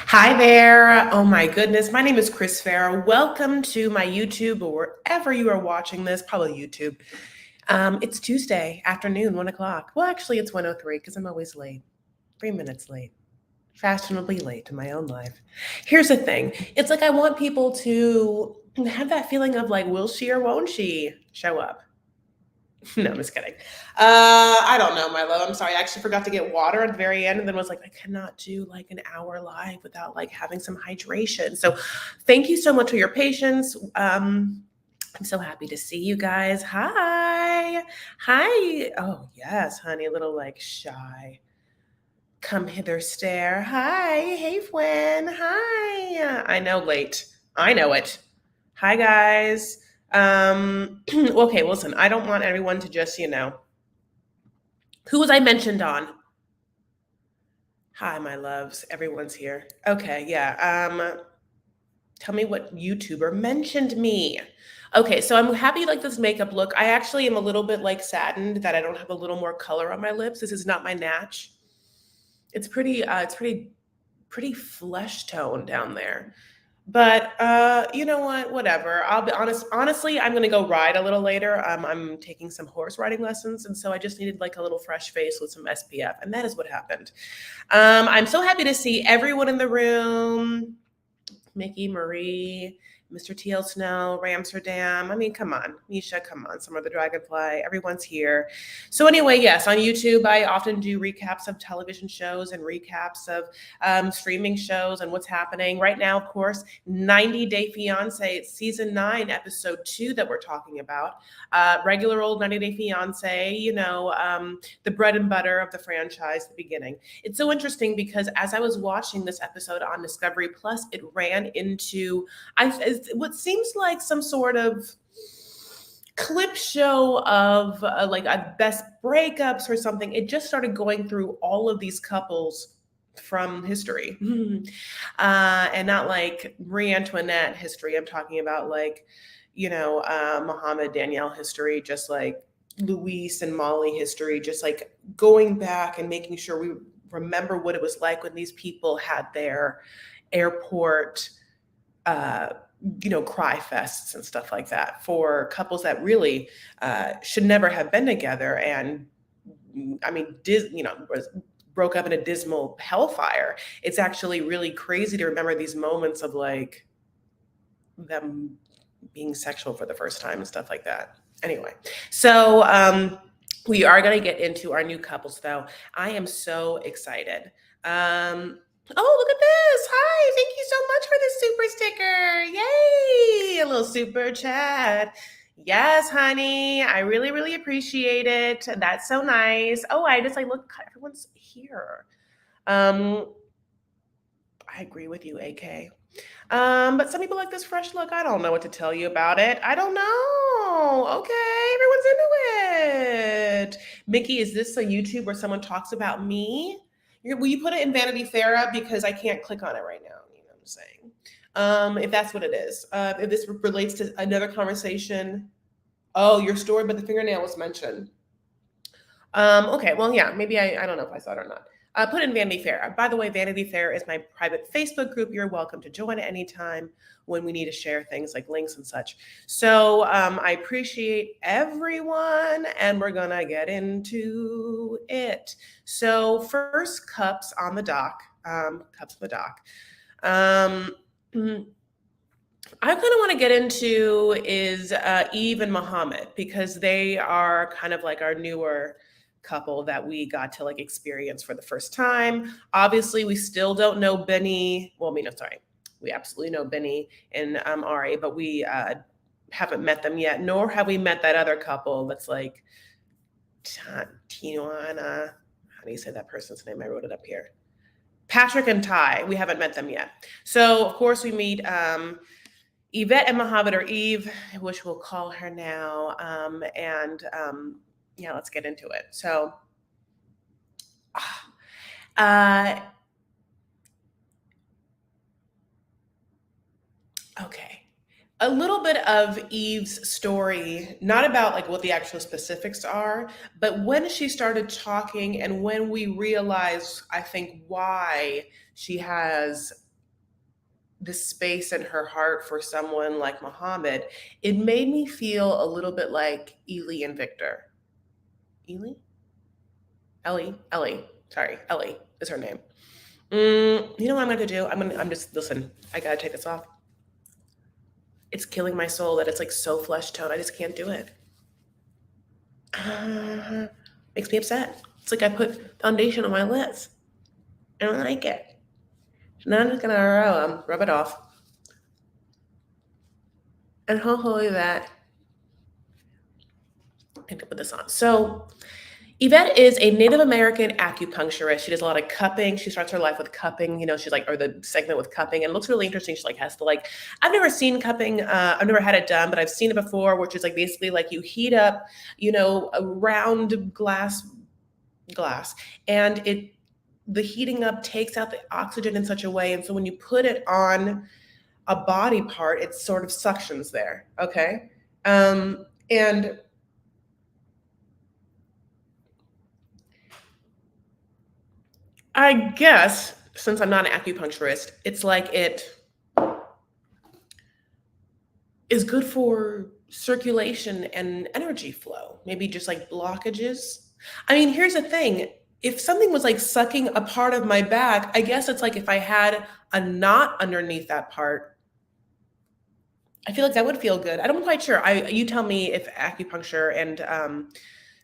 Hi there. Oh my goodness. My name is Chris Farah. Welcome to my YouTube or wherever you are watching this, probably YouTube. It's Tuesday afternoon, 1 o'clock. Well, actually, it's 1:03 because I'm always late, 3 minutes late, fashionably late in my own life. Here's the thing. It's like I want people to have that feeling of like, will she or won't she show up? No, I'm just kidding. I don't know, my love. I'm sorry. I actually forgot to get water at the very end and then was like, I cannot do like an hour live without like having some hydration. So thank you so much for your patience. I'm so happy to see you guys. Hi. Hi. Oh, yes, honey. A little like shy. Come hither, stare. Hi. Hey, Fwen. Hi. I know, late. I know it. Hi, guys. Okay, listen, I don't want everyone to just, who was I mentioned on? Hi, my loves. Everyone's here. Okay, yeah. Tell me what YouTuber mentioned me. Okay, so I'm happy you like this makeup look. I actually am a little bit like saddened that I don't have a little more color on my lips. This is not my natch. It's pretty flesh tone down there. But you know what? Whatever. I'll be honest. Honestly, I'm gonna go ride a little later. I'm taking some horse riding lessons, and so I just needed like a little fresh face with some SPF, and that is what happened. I'm so happy to see everyone in the room. Mickey, Marie, Mr. TL Snow, Ramsterdam. I mean, come on, Misha, come on, Summer the Dragonfly. Everyone's here. So anyway, yes, on YouTube, I often do recaps of television shows and recaps of streaming shows and what's happening right now. Of course, 90 Day Fiancé, it's season 9, episode 2 that we're talking about. Regular old 90 Day Fiancé, the bread and butter of the franchise, the beginning. It's so interesting because as I was watching this episode on Discovery Plus, it ran into what seems like some sort of clip show of like a best breakups or something. It just started going through all of these couples from history, and not like Marie Antoinette history. I'm talking about like, Mohammed Danielle history, just like Luis and Molly history, just like going back and making sure we remember what it was like when these people had their airport cry fests and stuff like that for couples that really should never have been together. And I mean, broke up in a dismal hellfire. It's actually really crazy to remember these moments of like them being sexual for the first time and stuff like that. Anyway, so we are going to get into our new couples, though. I am so excited. Oh, look at this. Hi, thank you so much for the super sticker. Yay, a little super chat. Yes, honey, I really, really appreciate it. That's so nice. Oh, I just like, look, everyone's here. I agree with you, AK. But some people like this fresh look. I don't know what to tell you about it. I don't know. Okay, everyone's into it. Mickey, is this a YouTube where someone talks about me? Will you put it in Vanity Fair because I can't click on it right now? You know what I'm saying? If that's what it is. If this relates to another conversation. Oh, your story, but the fingernail was mentioned. Okay, well, yeah, maybe I don't know if I saw it or not. Put in Vanity Fair. By the way, Vanity Fair is my private Facebook group. You're welcome to join at any time when we need to share things like links and such. So I appreciate everyone, and we're gonna get into it. So first, cups on the dock. Cups on the dock. I kind of want to get into is Eve and Muhammad because they are kind of like our newer couple that we got to like experience for the first time. Obviously, we still don't know Benny. Well, I mean, I'm sorry, we absolutely know Benny and Ari, but we haven't met them yet. Nor have we met that other couple that's like Tijuana. How do you say that person's name? I wrote it up here. Patrick and Ty. We haven't met them yet. So of course we meet. Yvette and Mohammed, or Eve, which we'll call her now. Yeah, let's get into it. So, okay. A little bit of Eve's story, not about like what the actual specifics are, but when she started talking and when we realized, I think, why she has this space in her heart for someone like Muhammad, it made me feel a little bit like Ely and Victor. Ely? Ellie. Sorry, Ellie is her name. You know what I'm gonna do? I'm just, listen, I gotta take this off. It's killing my soul that it's like so flesh tone. I just can't do it. Uh, Makes me upset. It's like I put foundation on my lips. I don't like it. Now I'm just gonna rub it off. And hopefully that I can put this on. So Yvette is a Native American acupuncturist. She does a lot of cupping. She starts her life with cupping. She's like, or the segment with cupping, and it looks really interesting. She like has to like, I've never seen cupping. I've never had it done, but I've seen it before, which is like basically like you heat up, a round glass, and the heating up takes out the oxygen in such a way, and so when you put it on a body part, it sort of suctions there. Okay, and I guess since I'm not an acupuncturist, it's like it is good for circulation and energy flow, maybe just like blockages. I mean, here's the thing. If something was like sucking a part of my back, I guess it's like if I had a knot underneath that part, I feel like that would feel good. I'm quite sure. You tell me if acupuncture and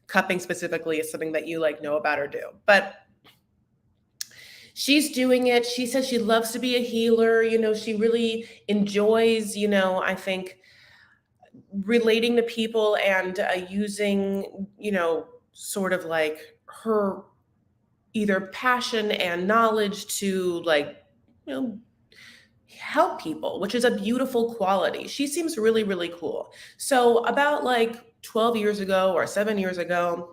cupping specifically is something that you like know about or do. But she's doing it. She says she loves to be a healer. She really enjoys, I think relating to people and using, sort of like her either passion and knowledge to like, you know, help people, which is a beautiful quality. She seems really, really cool. So about like 12 years ago or 7 years ago,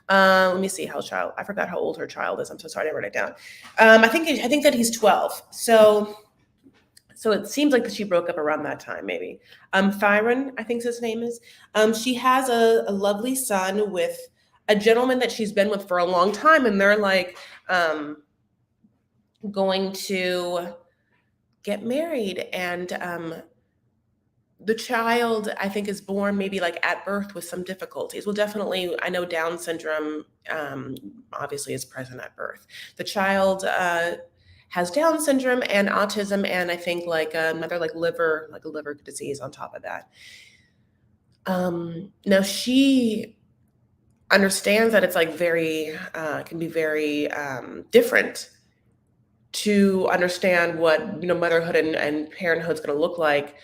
let me see I forgot how old her child is. I'm so sorry, I didn't write it down. I think that he's 12. So it seems like she broke up around that time, maybe. Thyron, I think his name is. She has a lovely son with a gentleman that she's been with for a long time, and they're like going to get married. And the child, I think, is born maybe like at birth with some difficulties. Well, definitely, I know Down syndrome obviously is present at birth. The child has Down syndrome and autism, and I think like another like a liver disease on top of that. Now she understands that it's like can be very different to understand what motherhood and parenthood is going to look like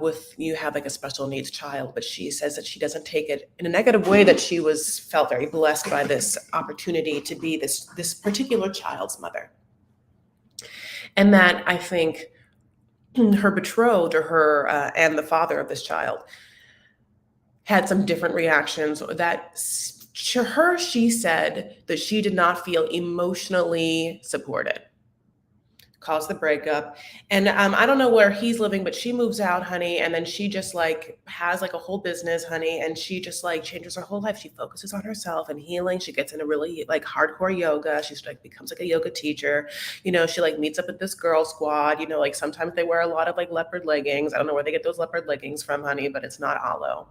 with you have like a special needs child. But she says that she doesn't take it in a negative way, that she felt very blessed by this opportunity to be this particular child's mother. And that I think her betrothed or her and the father of this child had some different reactions. That to her, she said that she did not feel emotionally supported. Caused the breakup. And I don't know where he's living, but she moves out, honey, and then she just like has like a whole business, honey, and she just like changes her whole life. She focuses on herself and healing. She gets into really like hardcore yoga. She's like becomes like a yoga teacher. She like meets up with this girl squad. Like sometimes they wear a lot of like leopard leggings. I don't know where they get those leopard leggings from, honey, but it's not aloe.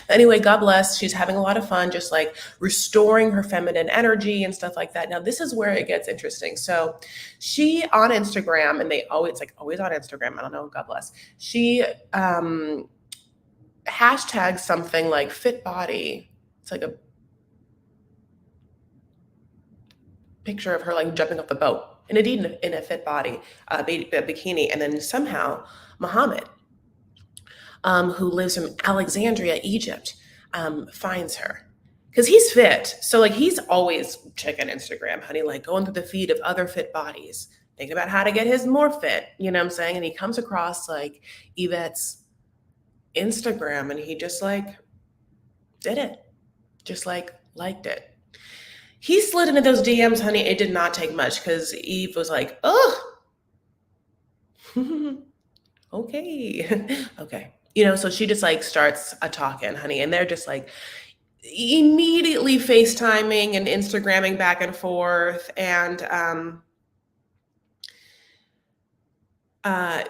Anyway, God bless. She's having a lot of fun, just like restoring her feminine energy and stuff like that. Now, this is where it gets interesting. So, she on Instagram, and always on Instagram. I don't know. God bless. She hashtags something like fit body. It's like a picture of her like jumping off the boat in a fit body, bikini, and then somehow Muhammad, who lives in Alexandria, Egypt, finds her because he's fit. So like he's always checking Instagram, honey, like going through the feed of other fit bodies, thinking about how to get his more fit. You know what I'm saying? And he comes across like Yvette's Instagram, and he just like did it, just like liked it. He slid into those DMs, honey. It did not take much because Eve was like, oh, okay, okay. So she just like starts a talking, honey, and they're just like immediately FaceTiming and Instagramming back and forth. And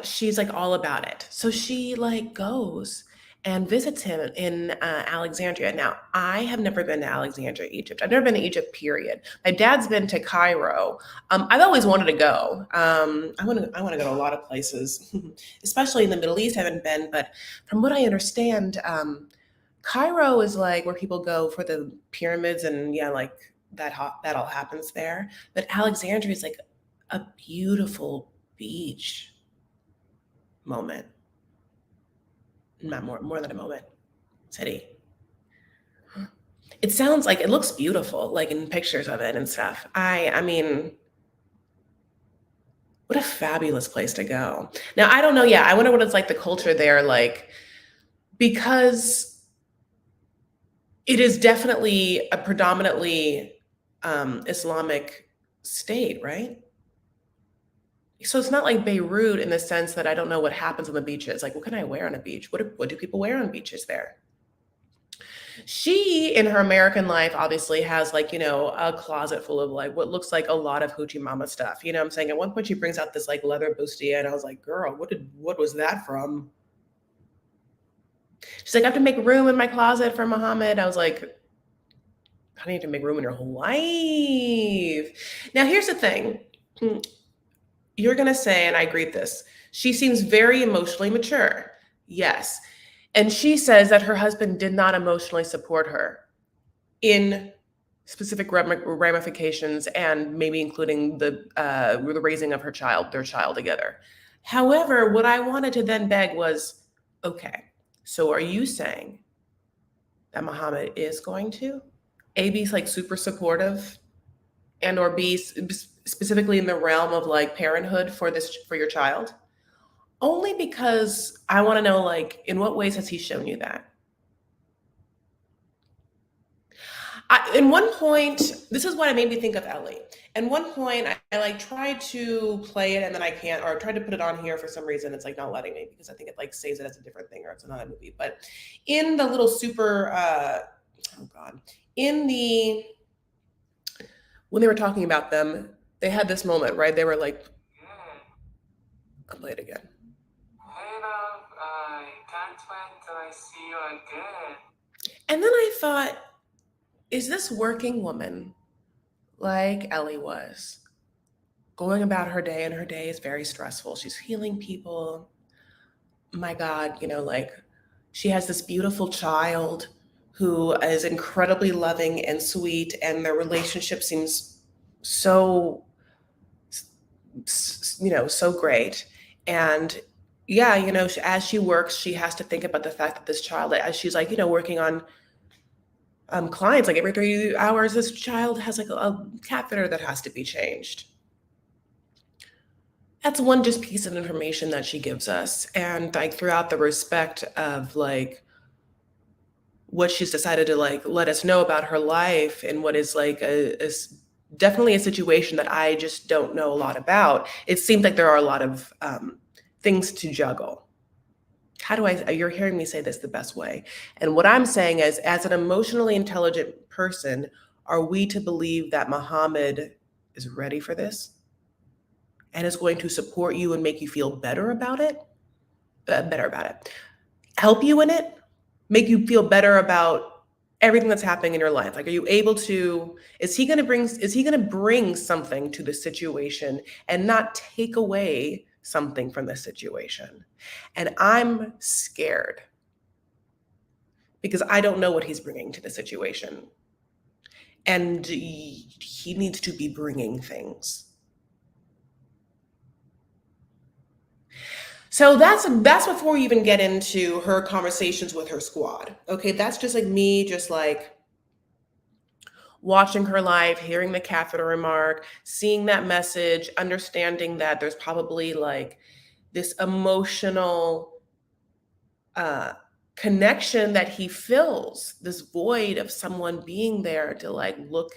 she's like all about it. So she like goes and visits him in Alexandria. Now, I have never been to Alexandria, Egypt. I've never been to Egypt, period. My dad's been to Cairo. I've always wanted to go. I want to go to a lot of places, especially in the Middle East. I haven't been, but from what I understand, Cairo is like where people go for the pyramids, and yeah, like that all happens there. But Alexandria is like a beautiful beach moment, not more than a moment, city. It sounds like it looks beautiful, like in pictures of it and stuff. I mean, what a fabulous place to go. Now, I don't know. Yeah, I wonder what it's like the culture there, like because it is definitely a predominantly Islamic state, right? So it's not like Beirut in the sense that I don't know what happens on the beaches. Like, what can I wear on a beach? What do people wear on beaches there? She, in her American life, obviously has like, a closet full of like what looks like a lot of hoochie mama stuff. You know what I'm saying? At one point she brings out this like leather bustier and I was like, girl, what was that from? She's like, I have to make room in my closet for Muhammad. I was like, I need to make room in your whole life. Now here's the thing. You're gonna say, and I agree with this, she seems very emotionally mature. Yes. And she says that her husband did not emotionally support her in specific ramifications and maybe including the raising of their child together. However, what I wanted to then beg was, okay, so are you saying that Muhammad is going to A, be like super supportive and or be specifically in the realm of like parenthood for your child? Only because I want to know, like, in what ways has he shown you that? In one point, this is what it made me think of Ellie. At one point, I like tried to play it and then I can't, or I tried to put it on here for some reason. It's like not letting me because I think it like saves it as a different thing or it's another movie. But in the little super, oh God, in the, when they were talking about them, they had this moment, right? They were like, I'll play it again. Hey, love, I can't wait till I see you again. And then I thought, is this working woman like Ellie was going about her day, and her day is very stressful? She's healing people. My God, like she has this beautiful child who is incredibly loving and sweet, and their relationship seems so, so great. And yeah, as she works, she has to think about the fact that this child, as she's like, working on clients, like every 3 hours, this child has like a catheter that has to be changed. That's one just piece of information that she gives us. And like throughout the respect of like what she's decided to like let us know about her life and what is like definitely a situation that I just don't know a lot about. It seems like there are a lot of things to juggle. You're hearing me say this the best way. And what I'm saying is, as an emotionally intelligent person, are we to believe that Muhammad is ready for this and is going to support you and make you feel better about it? Help you in it? Make you feel better about everything that's happening in your life? Like, are you able to, is he going to bring something to the situation and not take away something from the situation? And I'm scared because I don't know what he's bringing to the situation. And he needs to be bringing things. So that's before we even get into her conversations with her squad. Okay, that's just like me, just like watching her live, hearing the catheter remark, seeing that message, understanding that there's probably like this emotional connection that he fills, this void of someone being there to like look,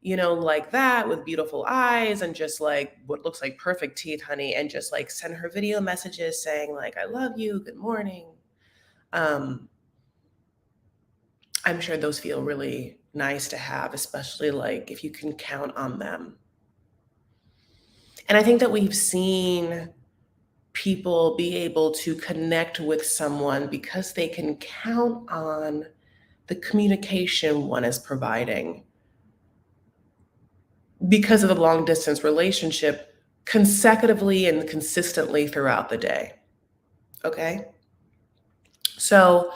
like that with beautiful eyes and just like what looks like perfect teeth, honey, and just like send her video messages saying like, I love you, good morning. I'm sure those feel really nice to have, especially like if you can count on them. And I think that we've seen people be able to connect with someone because they can count on the communication one is providing because of the long distance relationship consecutively and consistently throughout the day. Okay. So,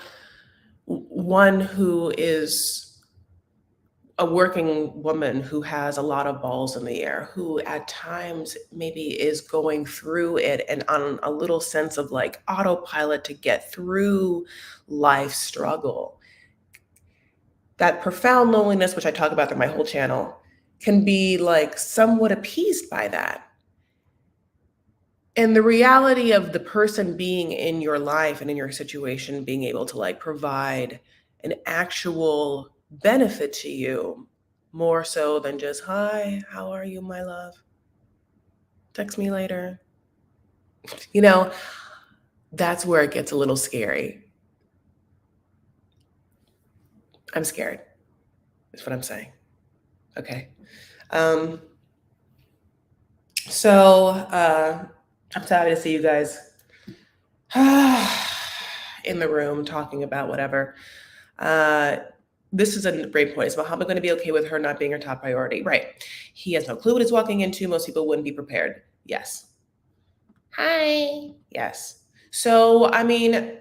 one who is a working woman who has a lot of balls in the air, who at times maybe is going through it and on a little sense of like autopilot to get through life struggle. That profound loneliness, which I talk about through my whole channel, can be like somewhat appeased by that. And the reality of the person being in your life and in your situation being able to like provide an actual benefit to you more so than just, hi, how are you, my love? Text me later. You know, that's where it gets a little scary. I'm scared, is what I'm saying. Okay. Um, I'm so happy to see you guys in the room talking about whatever. This is a great point. Is Muhammad going to be okay with her not being her top priority? Right. He has no clue what he's walking into. Most people wouldn't be prepared. Yes. Hi. Yes. So, I mean,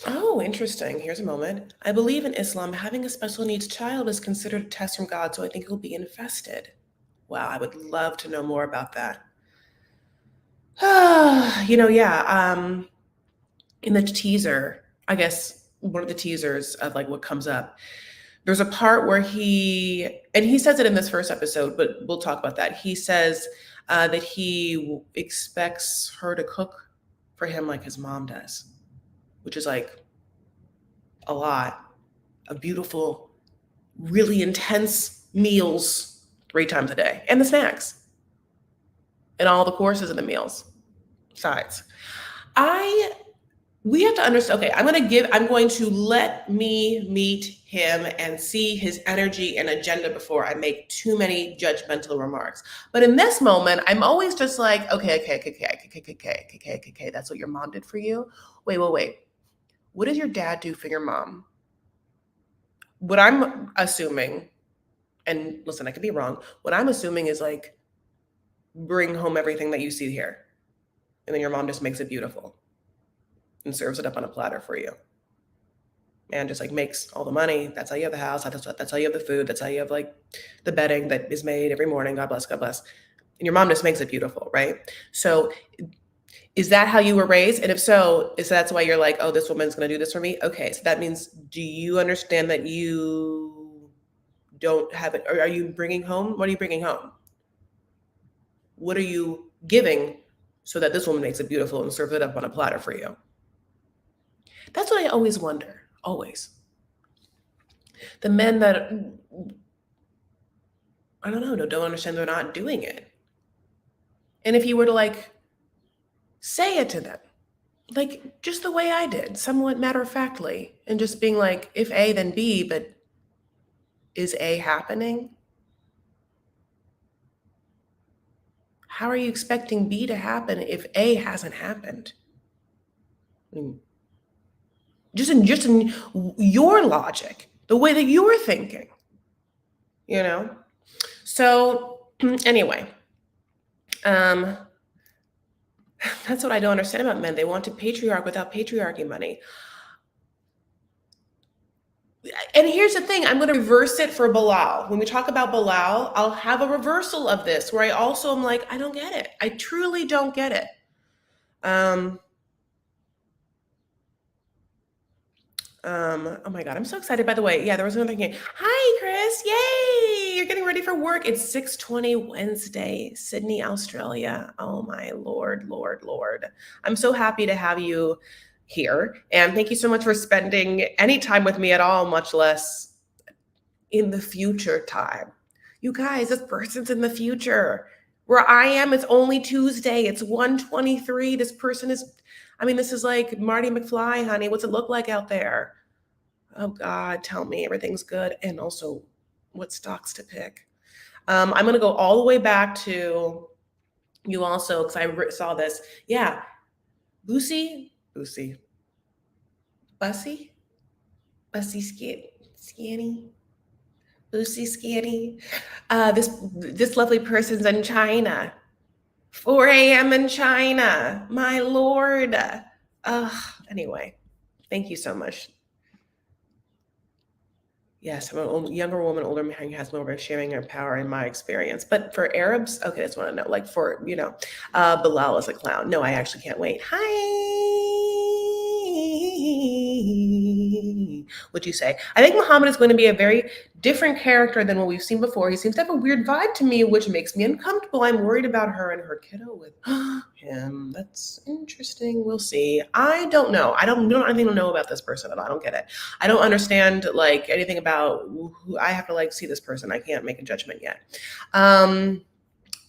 oh, interesting. Here's a moment. I believe in Islam, having a special needs child is considered a test from God, so I think he'll be infested. Wow, I would love to know more about that. Yeah. In the teaser, I guess one of the teasers of like what comes up, there's a part where he says it in this first episode, but we'll talk about that. He says that he expects her to cook for him like his mom does, which is like a lot of beautiful, really intense meals 3 times a day, and the snacks and all the courses and the meals, sides. We have to understand, okay, I'm going to let me meet him and see his energy and agenda before I make too many judgmental remarks. But in this moment, I'm always just like, okay, that's what your mom did for you? Wait. What does your dad do for your mom? What I'm assuming, and listen, I could be wrong, what I'm assuming is like, bring home everything that you see here. And then your mom just makes it beautiful and serves it up on a platter for you. And just like makes all the money. That's how you have the house. That's how you have the food. That's how you have like the bedding that is made every morning. God bless, God bless. And your mom just makes it beautiful, right? So is that how you were raised? And if so, that's why you're like, oh, this woman's going to do this for me? Okay, so that means, do you understand that you don't have it? Or are you bringing home? What are you bringing home? What are you giving so that this woman makes it beautiful and serves it up on a platter for you? That's what I always wonder, always. The men that, I don't know, don't understand they're not doing it. And if you were to like say it to them, like just the way I did, somewhat matter-of-factly, and just being like, if A, then B, but is A happening? How are you expecting B to happen if A hasn't happened? Just in your logic, the way that you're thinking, you know? So anyway, that's what I don't understand about men. They want to patriarch without patriarchy money. And here's the thing, I'm going to reverse it for Bilal. When we talk about Bilal, I'll have a reversal of this where I also am like, I don't get it. I truly don't get it. Oh my God, I'm so excited. By the way, yeah, there was another thing. Hi, Chris. Yay! You're getting ready for work. It's 6:20 Wednesday, Sydney, Australia. Oh my Lord. I'm so happy to have you here. And thank you so much for spending any time with me at all, much less in the future time. You guys, this person's in the future. Where I am, it's only Tuesday. It's 1:23. This person is, this is like Marty McFly, honey. What's it look like out there? Oh God, tell me everything's good. And also what stocks to pick. I'm going to go all the way back to You also, because saw this, yeah, Boosie, Bussy, Bussy Skinny, Boosie Skinny. This lovely person's in China. 4 a.m. in China. My lord. Anyway, thank you so much. Yes, I'm a younger woman, older man has more of a sharing her power in my experience. But for Arabs, okay, I just want to know, like for, Bilal is a clown. No, I actually can't wait. Hi. What'd you say? I think Muhammad is going to be a very different character than what we've seen before. He seems to have a weird vibe to me, which makes me uncomfortable. I'm worried about her and her kiddo with him. That's interesting. We'll see. I don't know. I don't know anything to know about this person at all. I don't get it. I don't understand like anything about who I have to like see this person. I can't make a judgment yet.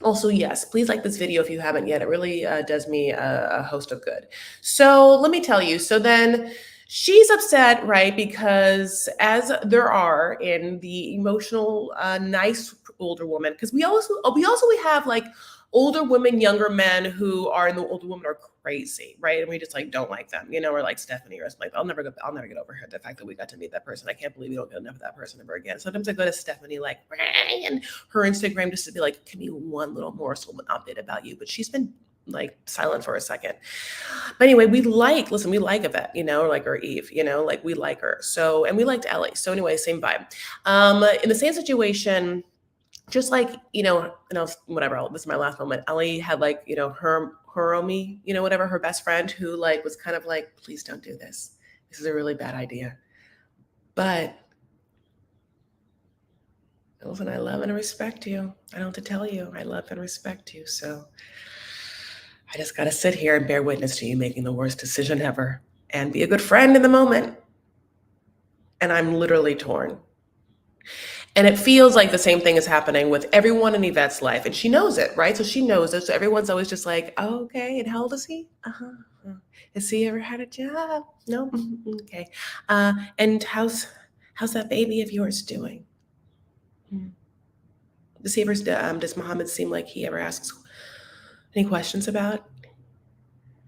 Also, yes, please like this video if you haven't yet. It really does me a host of good. So let me tell you. So then she's upset, right? Because as there are in the emotional, nice older woman, because we have like older women, younger men who are in the older women are crazy, right? And we just like don't like them, or like Stephanie or something like that. I'll never get over her. The fact that we got to meet that person. I can't believe we don't get enough of that person ever again. Sometimes I go to Stephanie like and her Instagram just to be like, give me one little morsel of an update about you. But she's been like silent for a second. But anyway, we like Yvette, or Eve, like we like her. So, and we liked Ellie. So anyway, same vibe. In the same situation, just like, whatever, this is my last moment. Ellie had like, her Hiromi, whatever, her best friend who like was kind of like, please don't do this. This is a really bad idea. But listen, I love and respect you. I don't have to tell you. I love and respect you. So I just got to sit here and bear witness to you making the worst decision ever and be a good friend in the moment. And I'm literally torn. And it feels like the same thing is happening with everyone in Yvette's life. And she knows it, right? So she knows it. So everyone's always just like, oh, okay. And how old is he? Uh-huh. Has he ever had a job? No? Okay. And how's that baby of yours doing? Does Mohammed seem like he ever asks any questions about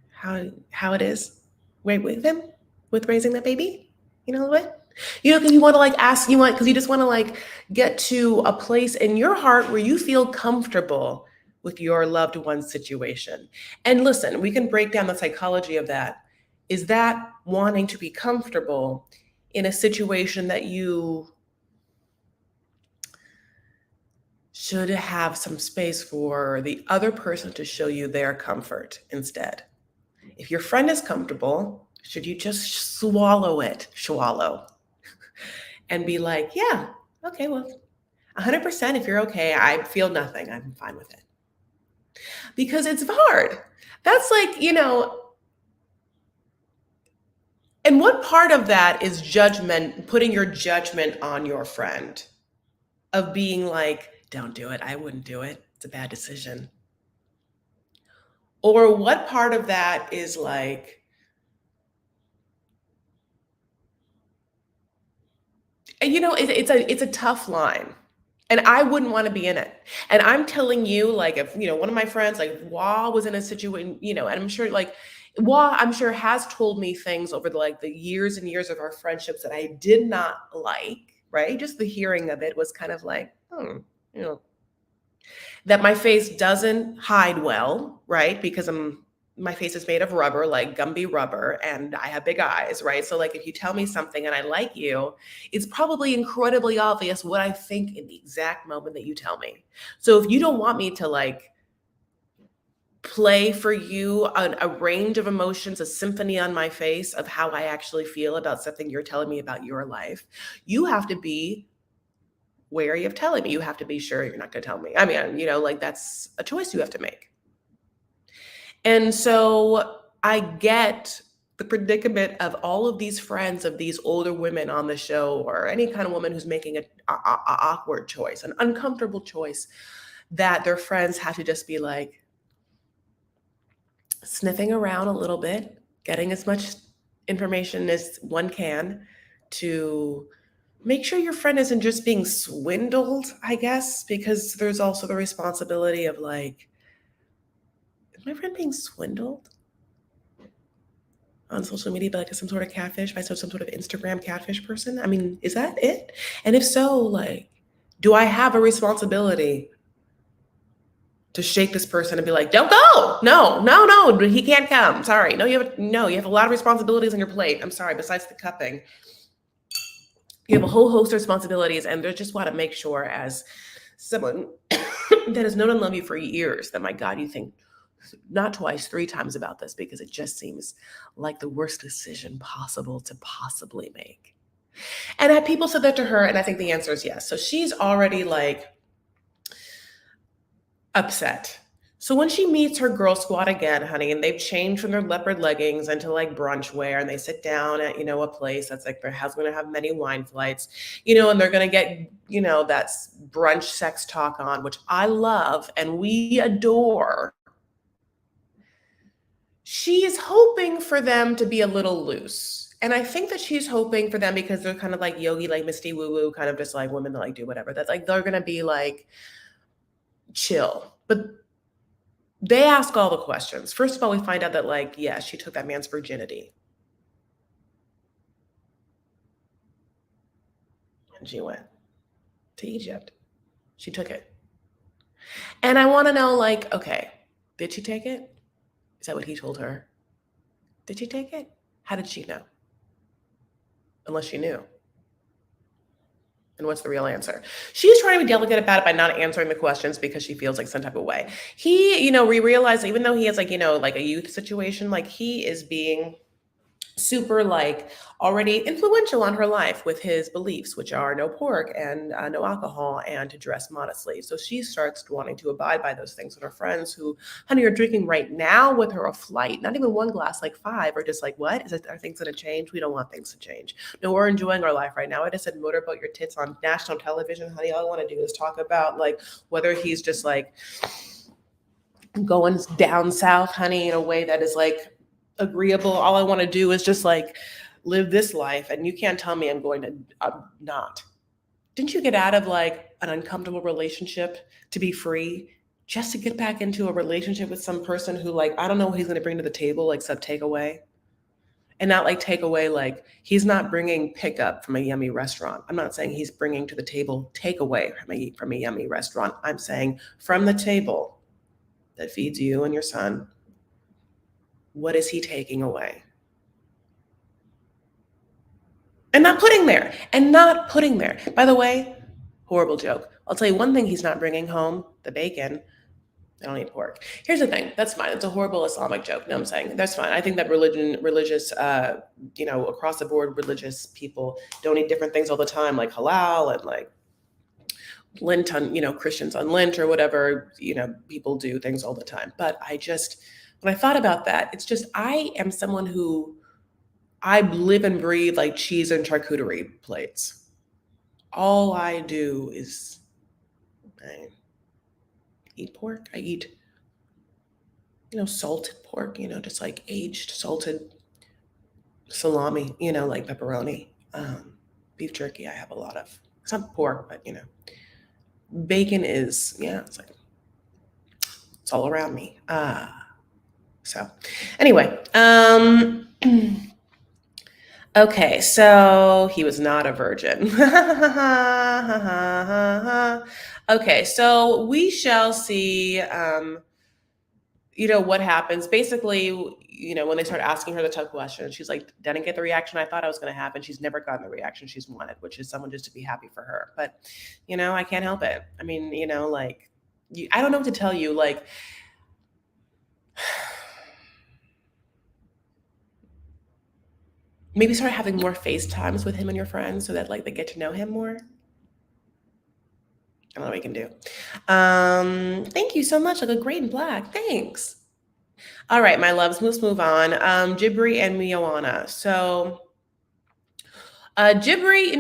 how it is with him, with raising that baby? You know what? Because you want to like ask, because you just want to like get to a place in your heart where you feel comfortable with your loved one's situation. And listen, we can break down the psychology of that. Is that wanting to be comfortable in a situation that you should have some space for the other person to show you their comfort instead? If your friend is comfortable, should you just swallow, and be like, yeah, okay, well, 100% if you're okay, I feel nothing, I'm fine with it. Because it's hard. That's like, and what part of that is judgment, putting your judgment on your friend of being like, don't do it, I wouldn't do it, it's a bad decision. Or what part of that is like, it's a tough line. And I wouldn't want to be in it. And I'm telling you, like, if, one of my friends, like, Wah was in a situation, and I'm sure, like, Wah, I'm sure has told me things over the years and years of our friendships that I did not like, right? Just the hearing of it was kind of like, you know, that my face doesn't hide well, right? Because my face is made of rubber, like Gumby rubber, and I have big eyes, right? So like if you tell me something and I like you, it's probably incredibly obvious what I think in the exact moment that you tell me. So if you don't want me to like play for you a range of emotions, a symphony on my face of how I actually feel about something you're telling me about your life, you have to be wary of telling me. You have to be sure you're not going to tell me. I mean, like that's a choice you have to make. And so I get the predicament of all of these friends of these older women on the show, or any kind of woman who's making an awkward choice, an uncomfortable choice, that their friends have to just be like sniffing around a little bit, getting as much information as one can to make sure your friend isn't just being swindled, I guess, because there's also the responsibility of like, Is my friend being swindled on social media by like some sort of catfish, by some sort of Instagram catfish person? I mean, is that it? And if so, like, do I have a responsibility to shake this person and be like, don't go. No, no, no, he can't come. Sorry. No, you have a lot of responsibilities on your plate. I'm sorry, besides the cupping. You have a whole host of responsibilities, and they just want to make sure, as someone that has known and loved you for years, that my God, you think not twice, 3 times about this, because it just seems like the worst decision possible to possibly make. And people said that to her, and I think the answer is yes. So she's already like upset. So when she meets her girl squad again, honey, and they've changed from their leopard leggings into like brunch wear, and they sit down at, a place that's like their house going to have many wine flights, and they're going to get, that brunch sex talk on, which I love and we adore. She is hoping for them to be a little loose. And I think that she's hoping for them because they're kind of like yogi, like misty woo woo, kind of just like women that like do whatever. That's like, they're going to be like chill. But they ask all the questions. First of all, we find out that like, yeah, she took that man's virginity. And she went to Egypt. She took it. And I want to know, like, okay, did she take it? Is that what he told her? Did she take it? How did she know? Unless she knew. And what's the real answer? She's trying to be delicate about it by not answering the questions because she feels like some type of way. He, we realize even though he has like, like a youth situation, like he is being super like already influential on her life with his beliefs, which are no pork and no alcohol and to dress modestly. So she starts wanting to abide by those things. And her friends who, honey, are drinking right now with her a flight, not even one glass, like 5, are just like, what? Are things going to change? We don't want things to change. No, we're enjoying our life right now. I just said motorboat your tits on national television, honey. All I want to do is talk about like whether he's just like going down south, honey, in a way that is like agreeable. All I want to do is just like live this life, and you can't tell me I'm going to not. Didn't you get out of like an uncomfortable relationship to be free, just to get back into a relationship with some person who like, I don't know what he's going to bring to the table, like except takeaway? And not like takeaway, like he's not bringing pickup from a yummy restaurant. I'm not saying he's bringing to the table takeaway from a yummy restaurant. I'm saying from the table that feeds you and your son, what is he taking away? And not putting there. By the way, horrible joke. I'll tell you one thing he's not bringing home: the bacon. I don't eat pork. Here's the thing. That's fine. It's a horrible Islamic joke. No, I'm saying that's fine. I think that religious, across the board, religious people don't eat different things all the time, like halal and like Lent on, Christians on Lent or whatever, people do things all the time. But when I thought about that, it's just, I am someone who, I live and breathe like cheese and charcuterie plates. All I do is I eat pork. I eat, salted pork, just like aged salted salami, like pepperoni, beef jerky. I have a lot of, it's not pork, but bacon is, it's like, it's all around me. So anyway, okay, so he was not a virgin. Okay, so we shall see, what happens. Basically, when they start asking her the tough questions, she's like, didn't get the reaction I thought I was going to have. And she's never gotten the reaction she's wanted, which is someone just to be happy for her. But, I can't help it. I mean, like, I don't know what to tell you. Like, maybe start having more FaceTimes with him and your friends so that like they get to know him more. I don't know what we can do. Thank you so much. I look great in black. Thanks. All right, my loves, let's move on. Jibri and Miawana. So Jibri,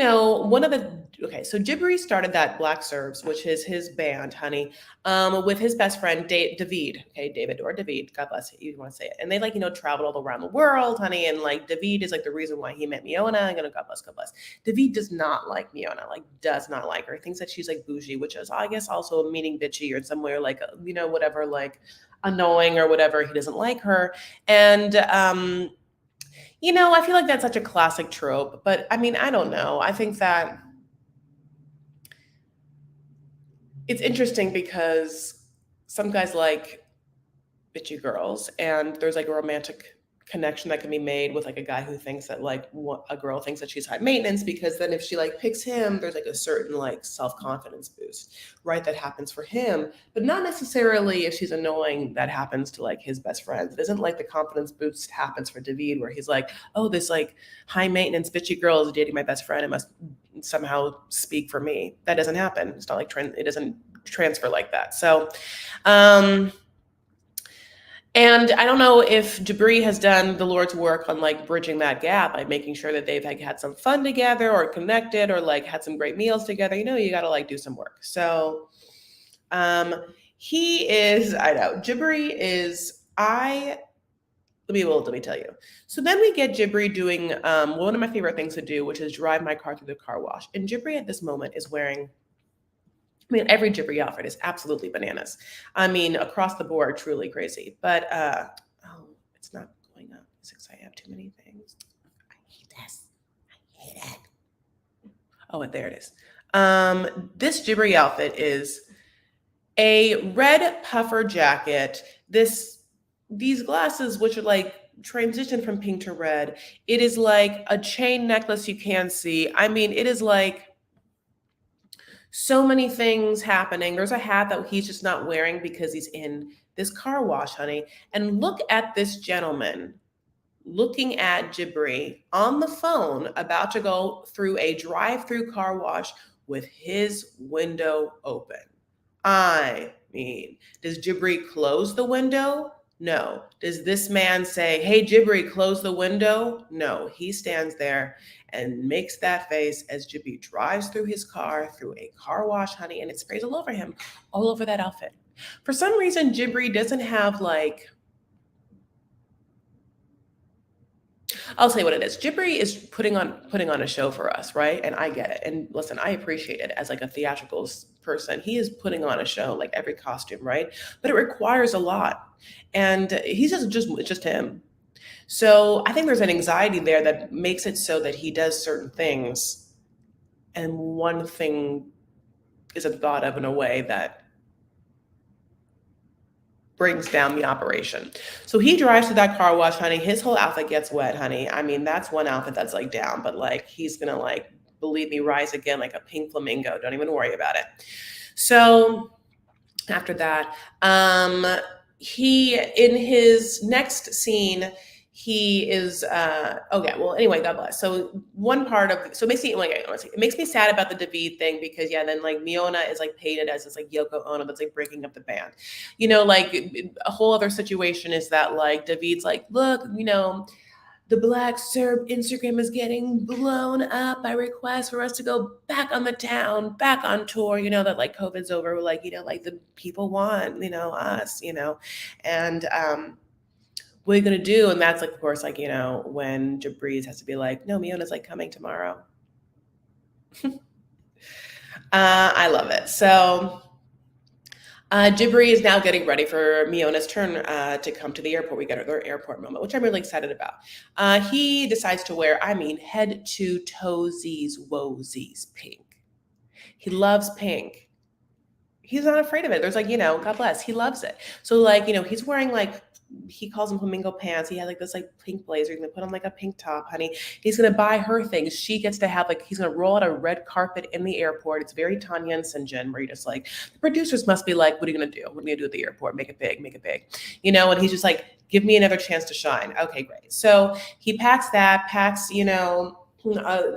one of the okay, so Jibri started that Black Serves, which is his band, honey, with his best friend David. Okay, David or David, God bless you, you want to say it. And they like, traveled all around the world, honey. And like David is like the reason why he met Miona. And God bless, God bless. David does not like Miona, like does not like her. Thinks that she's like bougie, which is I guess also meaning bitchy or somewhere like whatever, like annoying or whatever. He doesn't like her. And I feel like that's such a classic trope, but I mean, I don't know. I think that it's interesting because some guys like bitchy girls, and there's like a romantic connection that can be made with like a guy who thinks that like a girl thinks that she's high maintenance, because then if she like picks him, there's like a certain like self-confidence boost, right? That happens for him, but not necessarily if she's annoying, that happens to like his best friends. It isn't like the confidence boost happens for David where he's like, oh, this like high maintenance bitchy girl is dating my best friend, it must somehow speak for me. That doesn't happen. It's not like it doesn't transfer like that. So and I don't know if Jibri has done the Lord's work on like bridging that gap, like making sure that they've like had some fun together or connected or like had some great meals together. You got to like do some work. So he is, I know, Jibri is, let me tell you. So then we get Jibri doing one of my favorite things to do, which is drive my car through the car wash. And Jibri at this moment is wearing, every Jibri outfit is absolutely bananas. I mean, across the board, truly crazy. But it's not going up because I have too many things. I hate this. I hate it. Oh, and there it is. This Jibri outfit is a red puffer jacket. These glasses, which are like transition from pink to red. It is like a chain necklace you can't see. I mean, it is like so many things happening. There's a hat that he's just not wearing because he's in this car wash, honey. And look at this gentleman looking at Jibri on the phone, about to go through a drive-through car wash with his window open. I mean, does Jibri close the window? No. Does this man say, hey, Jibri, close the window? No. He stands there and makes that face as Jibri drives through his car, through a car wash, honey, and it sprays all over him, all over that outfit. For some reason, Jibri doesn't have like, I'll say what it is. Jibri is putting on a show for us, right? And I get it. And listen, I appreciate it as like a theatrical person. He is putting on a show, like every costume, right? But it requires a lot. And he's just him. So I think there's an anxiety there that makes it so that he does certain things, and one thing isn't thought of in a way that brings down the operation. So he drives to that car wash, honey. His whole outfit gets wet, honey. I mean, that's one outfit that's like down, but like he's gonna like, believe me, rise again like a pink flamingo. Don't even worry about it. So after that, he, in his next scene, he is okay, well, anyway, God bless. So one part of, so it makes me sad about the David thing, because then like Miona is like painted as this like Yoko Ono that's like breaking up the band. Like a whole other situation is that like David's like, look, the Black Serb Instagram is getting blown up by requests for us to go back on the town, back on tour, that like COVID's over, like, like the people want, us, and what are you going to do? And that's like, of course, like, when Jibri has to be like, no, Miona's like coming tomorrow. I love it. So Jibri is now getting ready for Miona's turn to come to the airport. We get their airport moment, which I'm really excited about. He decides to wear, head to toesies, woesies pink. He loves pink. He's not afraid of it. There's like, God bless, he loves it. So like, he's wearing like, he calls them flamingo pants. He had like this like pink blazer. He's gonna put on like a pink top, honey. He's gonna buy her things. She gets to have like, he's gonna roll out a red carpet in the airport. It's very Tanya and Sinjin, where you're just like, the producers must be like, what are you gonna do? What are you gonna do at the airport? Make it big, make it big. And he's just like, give me another chance to shine. Okay, great. So he packs,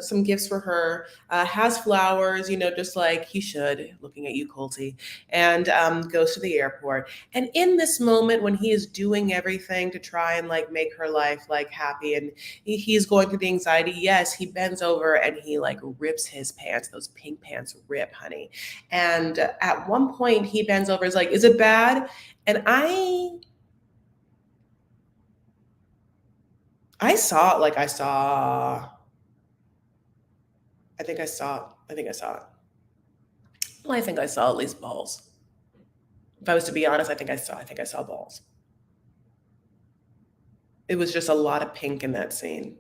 some gifts for her, has flowers, just like he should, looking at you, Colty, and goes to the airport. And in this moment, when he is doing everything to try and like make her life like happy, and he's going through the anxiety, yes, he bends over and he like rips his pants. Those pink pants rip, honey. And at one point, he bends over, is like, "Is it bad?" And I saw it, like I think I saw it. Well, I think I saw at least balls. If I was to be honest, I think I saw balls. It was just a lot of pink in that scene.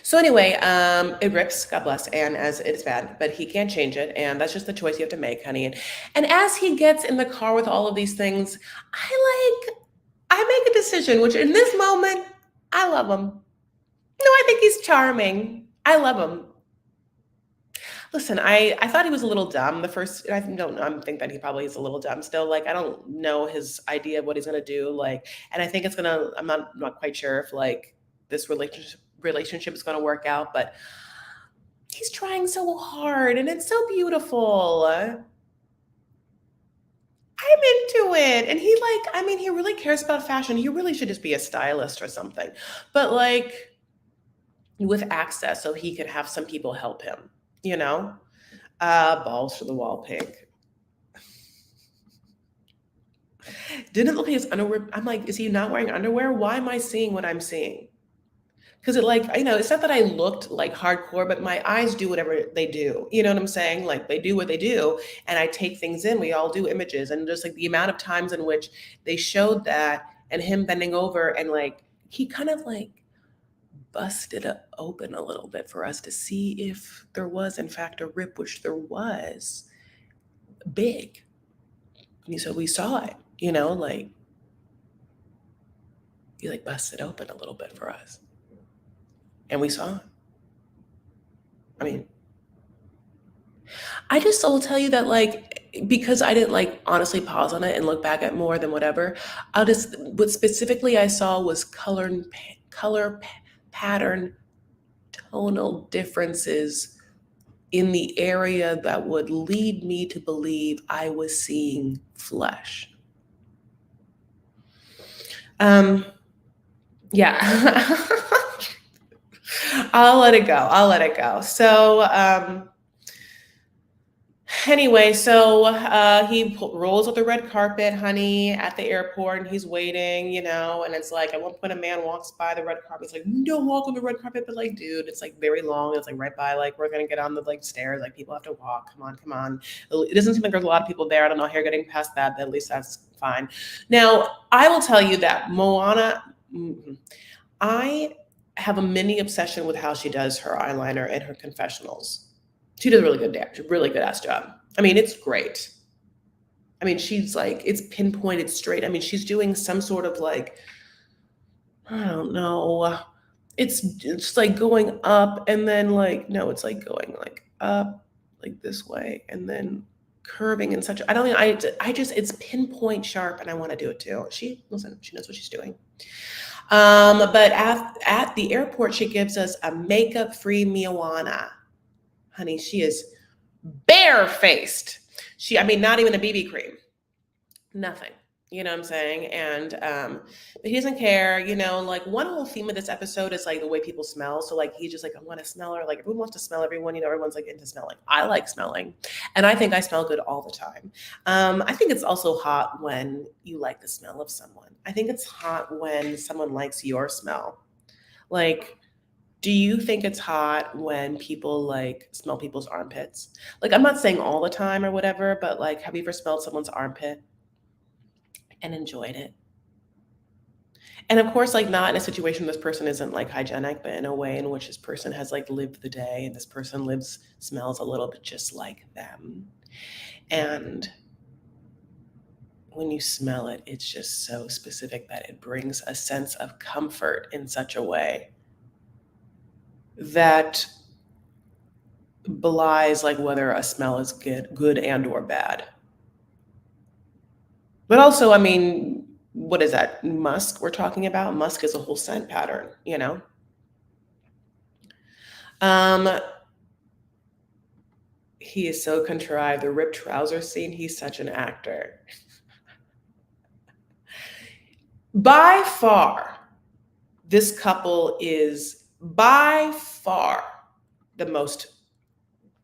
So anyway, it rips, God bless, and as it is bad, but he can't change it, and that's just the choice you have to make, honey. And as he gets in the car with all of these things, I make a decision, which in this moment, I love him. No, I think he's charming. I love him. Listen, I thought he was a little dumb the first. I don't know. I think that he probably is a little dumb still. Like I don't know his idea of what he's gonna do. Like, and I think it's gonna. I'm not quite sure if like this relationship is gonna work out, but he's trying so hard, and it's so beautiful. I'm into it, and he like. I mean, he really cares about fashion. He really should just be a stylist or something, but like with access, so he could have some people help him. You know. Balls to the wall pink. Didn't look at his underwear. I'm like, is he not wearing underwear? Why am I seeing what I'm seeing? Because it like, it's not that I looked like hardcore, but my eyes do whatever they do. You know what I'm saying? Like they do what they do. And I take things in. We all do images. And just like the amount of times in which they showed that and him bending over and like he kind of like busted it open a little bit for us to see if there was in fact a rip, which there was big. And so we saw it, like he like busted open a little bit for us. And we saw it. I mean, I just will tell you that like because I didn't like honestly pause on it and look back at more than whatever. I'll just what specifically I saw was pattern tonal differences in the area that would lead me to believe I was seeing flesh. Yeah. I'll let it go. I'll let it go. So, anyway, so he rolls up the red carpet, honey, at the airport, and he's waiting, and it's like at one point a man walks by the red carpet. It's like, don't walk on the red carpet, but like, dude, it's like very long. It's like right by, like we're gonna get on the like stairs. Like people have to walk. Come on, come on. It doesn't seem like there's a lot of people there. I don't know how you're getting past that, but at least that's fine. Now, I will tell you that Moana. I have a mini obsession with how she does her eyeliner and her confessionals. She does a really good ass job. I mean, it's great. I mean, she's like, it's pinpointed straight. I mean, she's doing some sort of like, I don't know. It's like going up and then like, no, it's like going like up, like this way, and then curving in such. I don't. I just it's pinpoint sharp, and I want to do it too. She knows what she's doing. But at the airport, she gives us a makeup-free Moana. Honey, she is barefaced. I mean, not even a BB cream. Nothing. You know what I'm saying? And but he doesn't care, like one whole theme of this episode is like the way people smell. So like he's just like, I want to smell her. Like everyone wants to smell everyone, everyone's like into smelling. I like smelling. And I think I smell good all the time. I think it's also hot when you like the smell of someone. I think it's hot when someone likes your smell. Like, do you think it's hot when people like smell people's armpits? Like, I'm not saying all the time or whatever, but like, have you ever smelled someone's armpit and enjoyed it? And of course, like not in a situation this person isn't like hygienic, but in a way in which this person has like lived the day and this person smells a little bit just like them. And when you smell it, it's just so specific that it brings a sense of comfort in such a way that belies like whether a smell is good and or bad. But also, I mean, what is that? Musk we're talking about? Musk is a whole scent pattern, you know? Um, he is so contrived. The ripped trouser scene, he's such an actor. By far, this couple is by far the most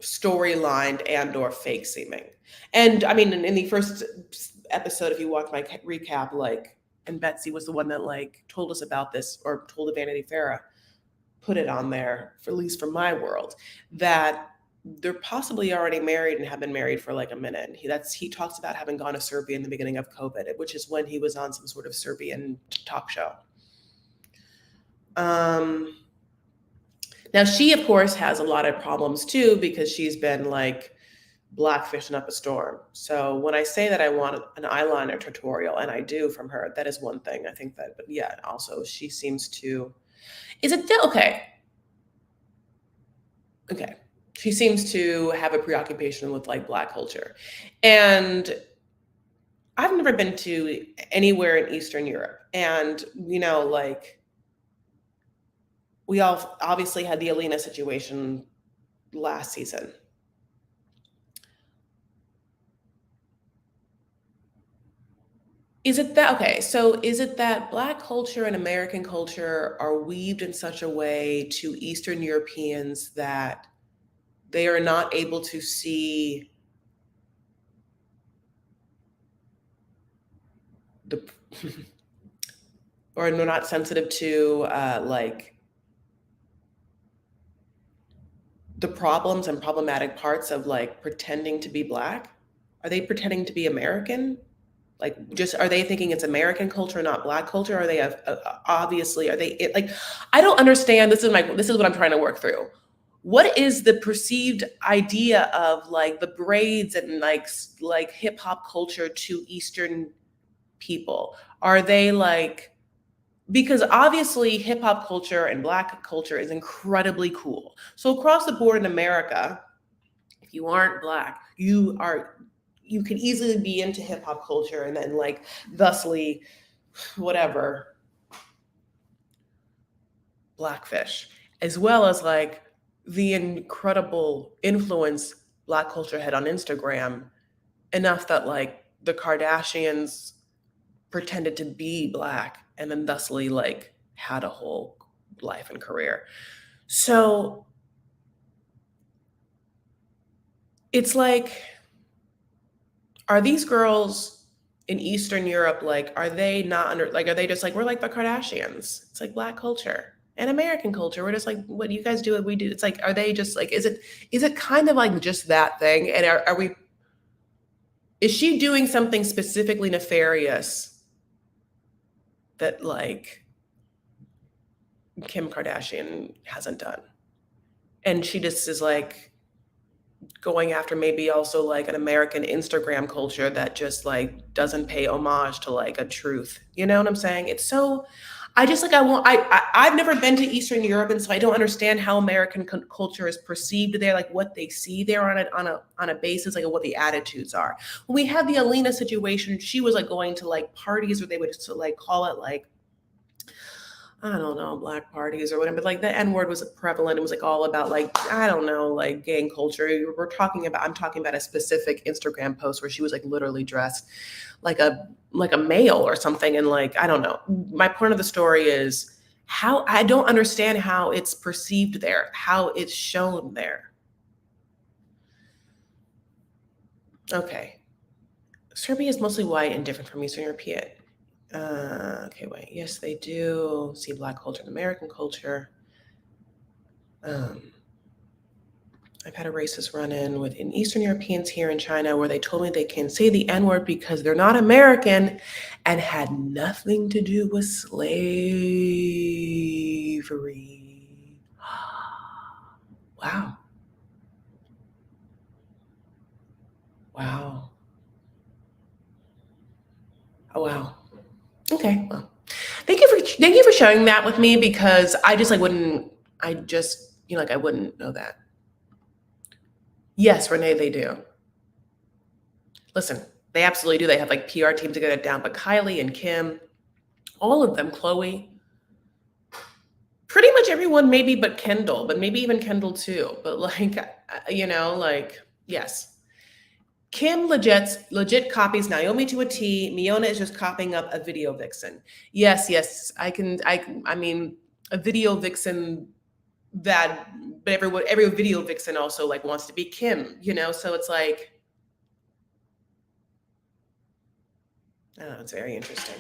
storylined and or fake seeming. And I mean, in the first episode, if you watch my recap, like, and Betsy was the one that like told us about this or told the Vanity Fair, put it on there, for at least from my world, that they're possibly already married and have been married for like a minute. And he talks about having gone to Serbia in the beginning of COVID, which is when he was on some sort of Serbian talk show. Now she of course has a lot of problems too, because she's been like blackfishing up a storm. So when I say that I want an eyeliner tutorial, and I do from her, that is one thing I think that, but yeah, also she seems to, is it okay? Okay. She seems to have a preoccupation with like Black culture. And I've never been to anywhere in Eastern Europe. And, you know, like, we all obviously had the Alina situation last season. Is it that, okay, so is it that Black culture and American culture are weaved in such a way to Eastern Europeans that they are not able to see the, or they're not sensitive to like the problems and problematic parts of like pretending to be Black? Are they pretending to be American? Like, just, are they thinking it's American culture, not Black culture? Are they obviously, are they like, I don't understand. This is what I'm trying to work through. What is the perceived idea of like the braids and like hip hop culture to Eastern people? Are they like, because obviously hip hop culture and Black culture is incredibly cool. So across the board in America, if you aren't Black, you can easily be into hip hop culture and then like thusly whatever Blackfish, as well as like the incredible influence Black culture had on Instagram, enough that like the Kardashians pretended to be Black and then thusly like had a whole life and career. So it's like, are these girls in Eastern Europe, like, are they not under, like, are they just like, we're like the Kardashians? It's like Black culture and American culture. We're just like, what you guys do, what we do. It's like, are they just like, is it kind of like just that thing? And is she doing something specifically nefarious that like Kim Kardashian hasn't done? And she just is like, going after maybe also like an American Instagram culture that just like doesn't pay homage to like a truth. You know what I'm saying? It's so, I just like, I've never been to Eastern Europe, and so I don't understand how American culture is perceived there, like what they see there on a basis, like what the attitudes are. When we had the Alina situation, she was like going to like parties where they would just like call it like, I don't know, Black parties or whatever, but like the N word was prevalent. It was like all about like, I don't know, like gang culture. I'm talking about a specific Instagram post where she was like literally dressed like a male or something. And like, I don't know. My point of the story is how I don't understand how it's perceived there, how it's shown there. Okay. Serbia is mostly white and different from Eastern European. Okay, wait. Yes, they do see Black culture and American culture. I've had a racist run-in with Eastern Europeans here in China where they told me they can say the N-word because they're not American and had nothing to do with slavery. Wow. Wow. Oh, wow. Okay. Well, thank you for sharing that with me, because I just like wouldn't, I just, you know, like I wouldn't know that. Yes, Renee, they do. Listen, They absolutely do. They have like PR teams to get it down. But Kylie and Kim, all of them, Chloe, pretty much everyone, maybe but Kendall, but maybe even Kendall too. But like, like, yes. Kim legit copies Naomi to a T. Miona is just copying up a video vixen. Yes, yes, I mean, a video vixen that, but every video vixen also like wants to be Kim, So it's like, I don't know, it's very interesting.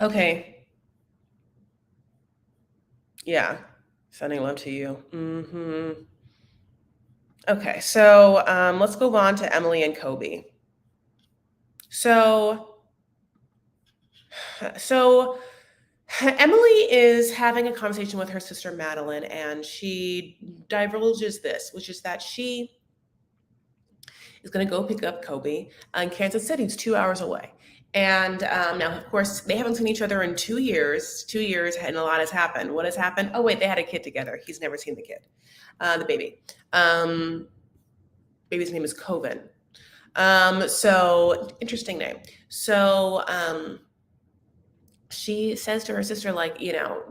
Okay, yeah, sending love to you. Okay, so let's move on to Emily and Kobe. So Emily is having a conversation with her sister Madeline, and she divulges this, which is that she is going to go pick up Kobe in Kansas City. It's 2 hours away. And now, of course, they haven't seen each other in 2 years. 2 years, and a lot has happened. What has happened? Oh, wait, they had a kid together. He's never seen the kid, the baby. Baby's name is Coven. So interesting name. So she says to her sister, like,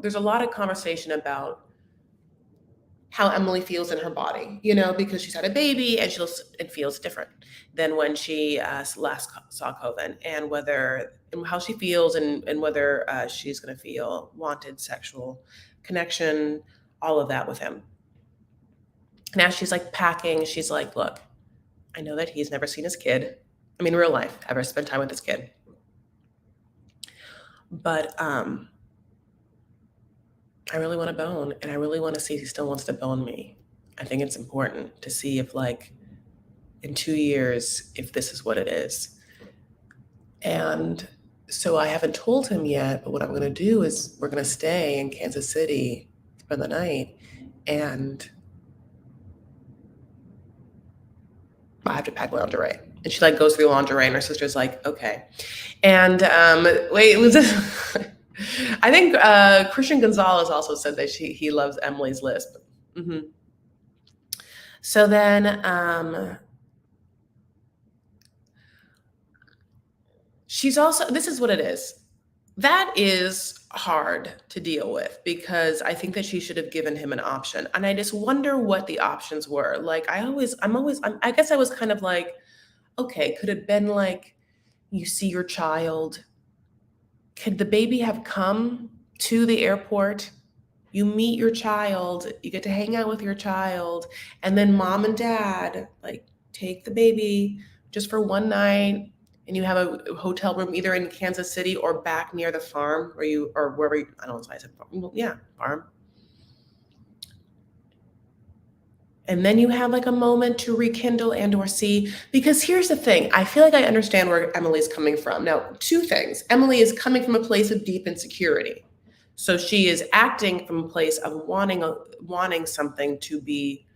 there's a lot of conversation about how Emily feels in her body, because she's had a baby and it feels different than when she last saw Coven, and how she feels and whether she's going to feel wanted sexual connection, all of that with him. Now she's like packing. She's like, look, I know that he's never seen his kid. I mean, real life, ever spent time with his kid. But I really want to bone, and I really want to see if he still wants to bone me. I think it's important to see if, like, in 2 years, if this is what it is. And so I haven't told him yet, but what I'm going to do is we're going to stay in Kansas City, spend the night, and I have to pack lingerie. And she like goes through lingerie, and her sister's like, okay. And wait, was this? I think Christian Gonzalez also said that he loves Emily's lisp. Mm-hmm. So then she's also, this is what it is. That is hard to deal with, because I think that she should have given him an option. And I just wonder what the options were. Like, I guess I was kind of like, okay, could it have been like, you see your child? Could the baby have come to the airport? You meet your child, you get to hang out with your child, and then mom and dad like take the baby just for one night, and you have a hotel room either in Kansas City or back near the farm or wherever I don't know why I said farm. Well, yeah, farm. And then you have like a moment to rekindle and or see, because here's the thing. I feel like I understand where Emily's coming from. Now, two things. Emily is coming from a place of deep insecurity. So she is acting from a place of wanting something to be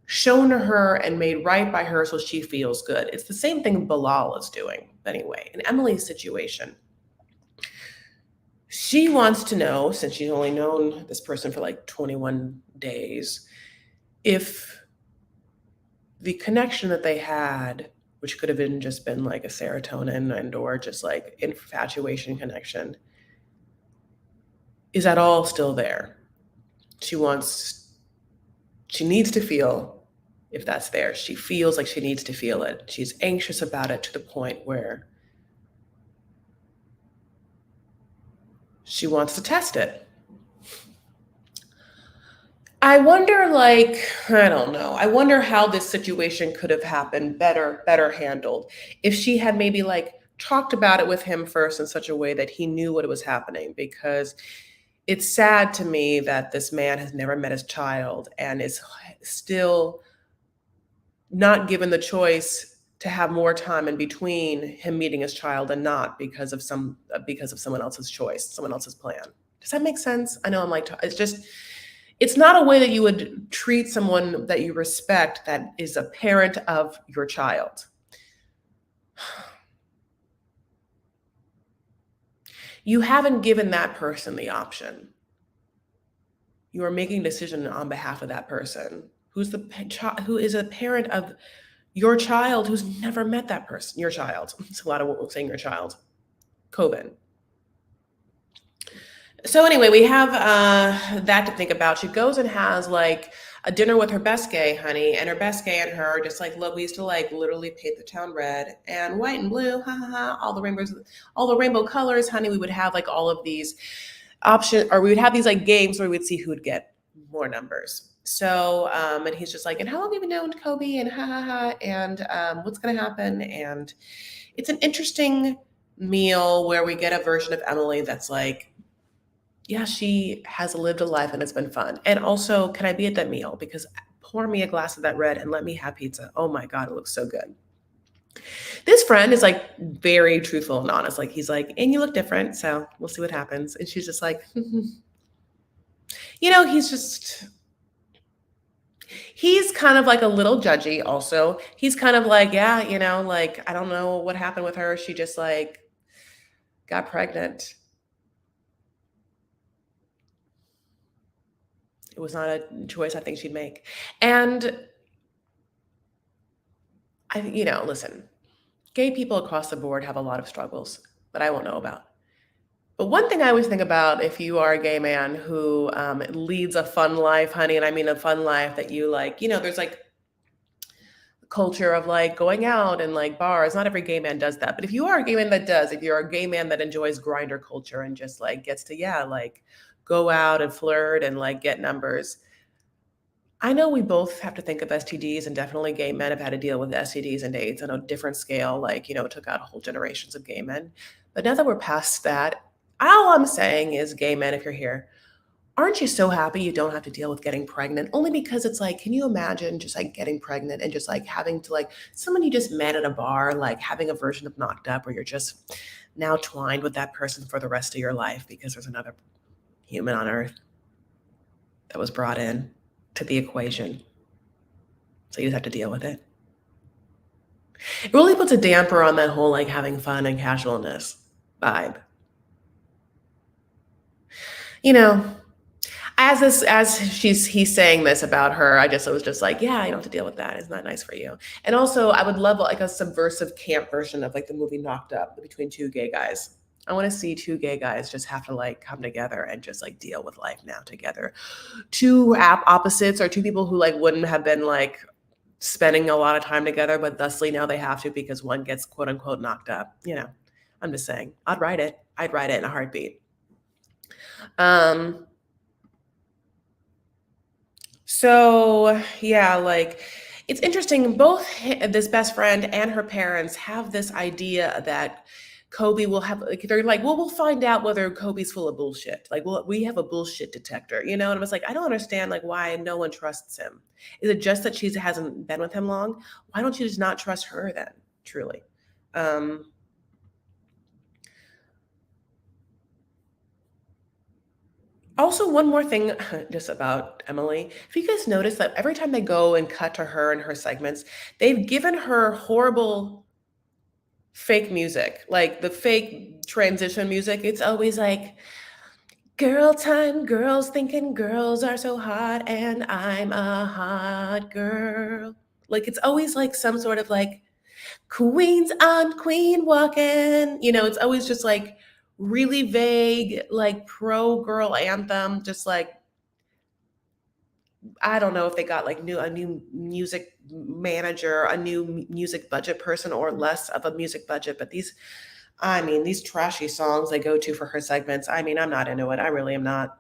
shown to her and made right by her so she feels good. It's the same thing Bilal is doing anyway. In Emily's situation, she wants to know, since she's only known this person for like 21 days, if the connection that they had, which could have just been like a serotonin and or just like infatuation connection, is at all still there. She needs to feel if that's there. She feels like she needs to feel it. She's anxious about it to the point where she wants to test it. I wonder, I don't know. I wonder how this situation could have happened better handled. If she had maybe like talked about it with him first in such a way that he knew what was happening, because it's sad to me that this man has never met his child and is still not given the choice to have more time in between him meeting his child and not because of someone else's choice, someone else's plan. Does that make sense? I know I'm like, it's not a way that you would treat someone that you respect that is a parent of your child. You haven't given that person the option. You are making a decision on behalf of that person who is a parent of Your child who's never met that person, your child. It's a lot of saying your child. Coven. So anyway, we have that to think about. She goes and has like a dinner with her best gay, honey, and her best gay and her are just like, look, we used to like literally paint the town red and white and blue, ha ha ha, all the rainbows, all the rainbow colors, honey. We would have like all of these options, or we would have these like games where we would see who would get more numbers. So, and he's just like, and how long have you been known Kobe? And ha ha ha, and what's gonna happen? And it's an interesting meal where we get a version of Emily that's like, yeah, she has lived a life and it's been fun. And also, can I be at that meal? Because pour me a glass of that red and let me have pizza. Oh my God, it looks so good. This friend is like very truthful and honest. Like he's like, and you look different, so we'll see what happens. And she's just like, he's just he's kind of like a little judgy also. He's kind of like, yeah, like I don't know what happened with her. She just like got pregnant. It was not a choice I think she'd make. And listen, gay people across the board have a lot of struggles that I won't know about. But one thing I always think about if you are a gay man who leads a fun life, honey, and I mean a fun life that you like, there's like culture of like going out and like bars. Not every gay man does that. But if you are a gay man that does, if you're a gay man that enjoys grinder culture and just like gets to, yeah, like go out and flirt and like get numbers. I know we both have to think of STDs, and definitely gay men have had to deal with STDs and AIDS on a different scale. Like, it took out whole generations of gay men. But now that we're past that, all I'm saying is, gay men, if you're here, aren't you so happy you don't have to deal with getting pregnant? Only because it's like, can you imagine just like getting pregnant and just like having to like someone you just met at a bar, like having a version of Knocked Up where you're just now twined with that person for the rest of your life because there's another human on earth that was brought in to the equation. So you just have to deal with it. It really puts a damper on that whole like having fun and casualness vibe. You know, he's saying this about her, I was just like, yeah, you don't have to deal with that. It's not nice for you. And also I would love like a subversive camp version of like the movie Knocked Up between two gay guys. I want to see two gay guys just have to like come together and just like deal with life now together. Two opposites, or two people who like wouldn't have been like spending a lot of time together, but thusly now they have to because one gets quote unquote knocked up. I'm just saying, I'd write it in a heartbeat. So yeah, like it's interesting. Both this best friend and her parents have this idea that Kobe will have like they're like, well, we'll find out whether Kobe's full of bullshit. Like, well, we have a bullshit detector, And I was like, I don't understand like why no one trusts him. Is it just that she hasn't been with him long? Why don't you just not trust her then? Truly. Also, one more thing just about Emily. If you guys notice that every time they go and cut to her and her segments, they've given her horrible fake music, like the fake transition music. It's always like, girl time, girls thinking girls are so hot, and I'm a hot girl. Like, it's always like some sort of like queens on queen walking. It's always just like really vague, like pro girl anthem, just like I don't know if they got like a new music manager, a new music budget person, or less of a music budget. But these trashy songs they go to for her segments. I'm not into it. I really am not.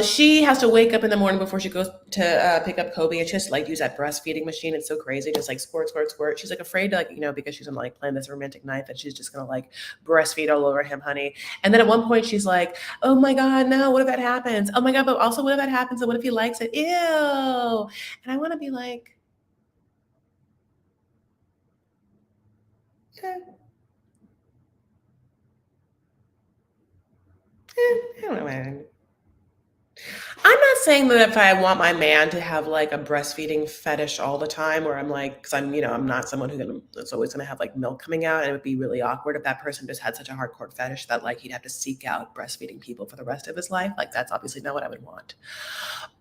She has to wake up in the morning before she goes to pick up Kobe, and she has to like use that breastfeeding machine. It's so crazy, just like squirt, squirt, squirt. She's like afraid to like because she's gonna like plan this romantic night that she's just gonna like breastfeed all over him, honey. And then at one point she's like, "Oh my God, no! What if that happens? Oh my God, but also what if that happens? And what if he likes it? Ew!" And I want to be like, eh, I don't know, man. I'm not saying that if I want my man to have like a breastfeeding fetish all the time, where I'm like, because I'm not someone that's always gonna have like milk coming out, and it would be really awkward if that person just had such a hardcore fetish that like he'd have to seek out breastfeeding people for the rest of his life. Like that's obviously not what I would want.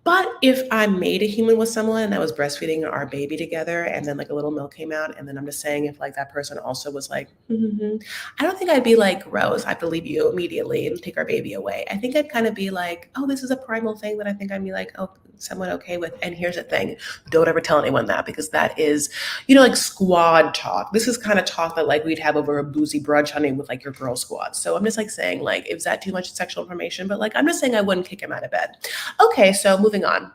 But if I made a human with someone and I was breastfeeding our baby together and then like a little milk came out, and then I'm just saying if like that person also was like, I don't think I'd be like, gross, I have to leave you immediately and take our baby away. I think I'd kind of be like, oh, this is a primal thing that I think I'd be like, oh, somewhat okay with. And here's the thing, don't ever tell anyone that, because that is, like squad talk. This is kind of talk that like we'd have over a boozy brunch hunting with like your girl squad. So I'm just like saying, like, is that too much sexual information? But like, I'm just saying I wouldn't kick him out of bed. Okay, so moving on.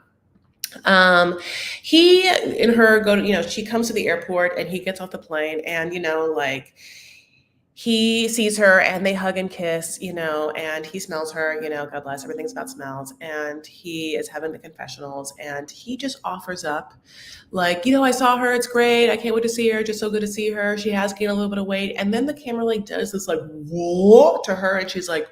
He and her go to, she comes to the airport and he gets off the plane, and, like, he sees her and they hug and kiss, and he smells her, God bless, everything's about smells. And he is having the confessionals and he just offers up, like, I saw her, it's great. I can't wait to see her. Just so good to see her. She has gained a little bit of weight. And then the camera like does this like whoa to her, and she's like,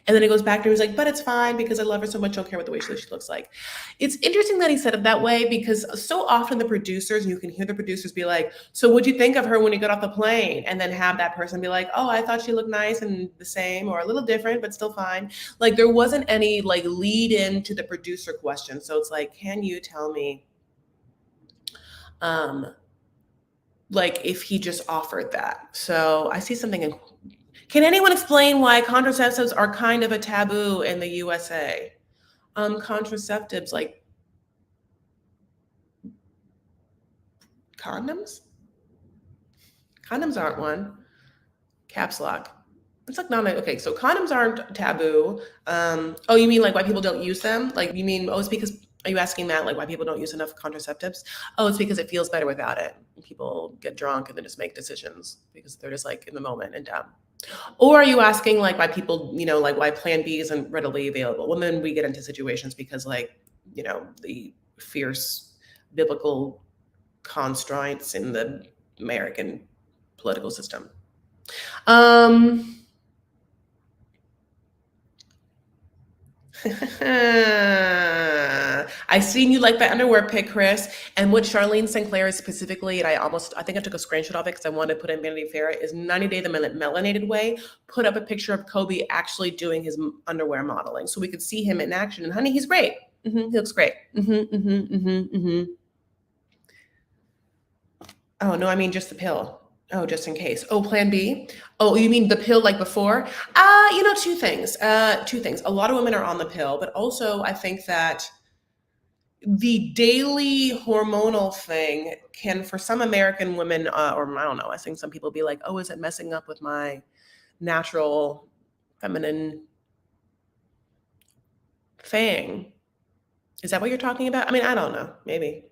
and then it goes back to he's like, but it's fine because I love her so much. I don't care what the way she looks like. It's interesting that he said it that way, because so often the producers, you can hear the producers be like, so what'd you think of her when you got off the plane? And then have that person be like, oh, I thought she looked nice and the same or a little different, but still fine. Like there wasn't any like lead in to the producer question. So it's like, can you tell me, um, like if he just offered that? So I see something in. Can anyone explain why contraceptives are kind of a taboo in the USA? Contraceptives like condoms? Condoms aren't one. Caps lock. It's like not okay. So condoms aren't taboo. Oh, you mean like why people don't use them? Like you mean, oh, it's because, are you asking that like why people don't use enough contraceptives? Oh, it's because it feels better without it. People get drunk and then just make decisions because they're just like in the moment and dumb. Or are you asking like why people, like why Plan B isn't readily available? Well, then we get into situations because like, the fierce biblical constraints in the American political system. Um, I seen you like the underwear pic, Chris. And what Charlene Sinclair is specifically, and I think I took a screenshot of it because I wanted to put in Vanity Fair, is 90 Day the Melanated Way, put up a picture of Kobe actually doing his underwear modeling. So we could see him in action. And honey, he's great. He looks great. Oh, no, I mean just the pill. Oh, just in case. Oh, Plan B. Oh, you mean the pill like before? Two things. Two things. A lot of women are on the pill, but also I think that the daily hormonal thing can, for some American women, or I don't know, I think some people be like, oh, is it messing up with my natural feminine thing? Is that what you're talking about? I mean, I don't know. Maybe.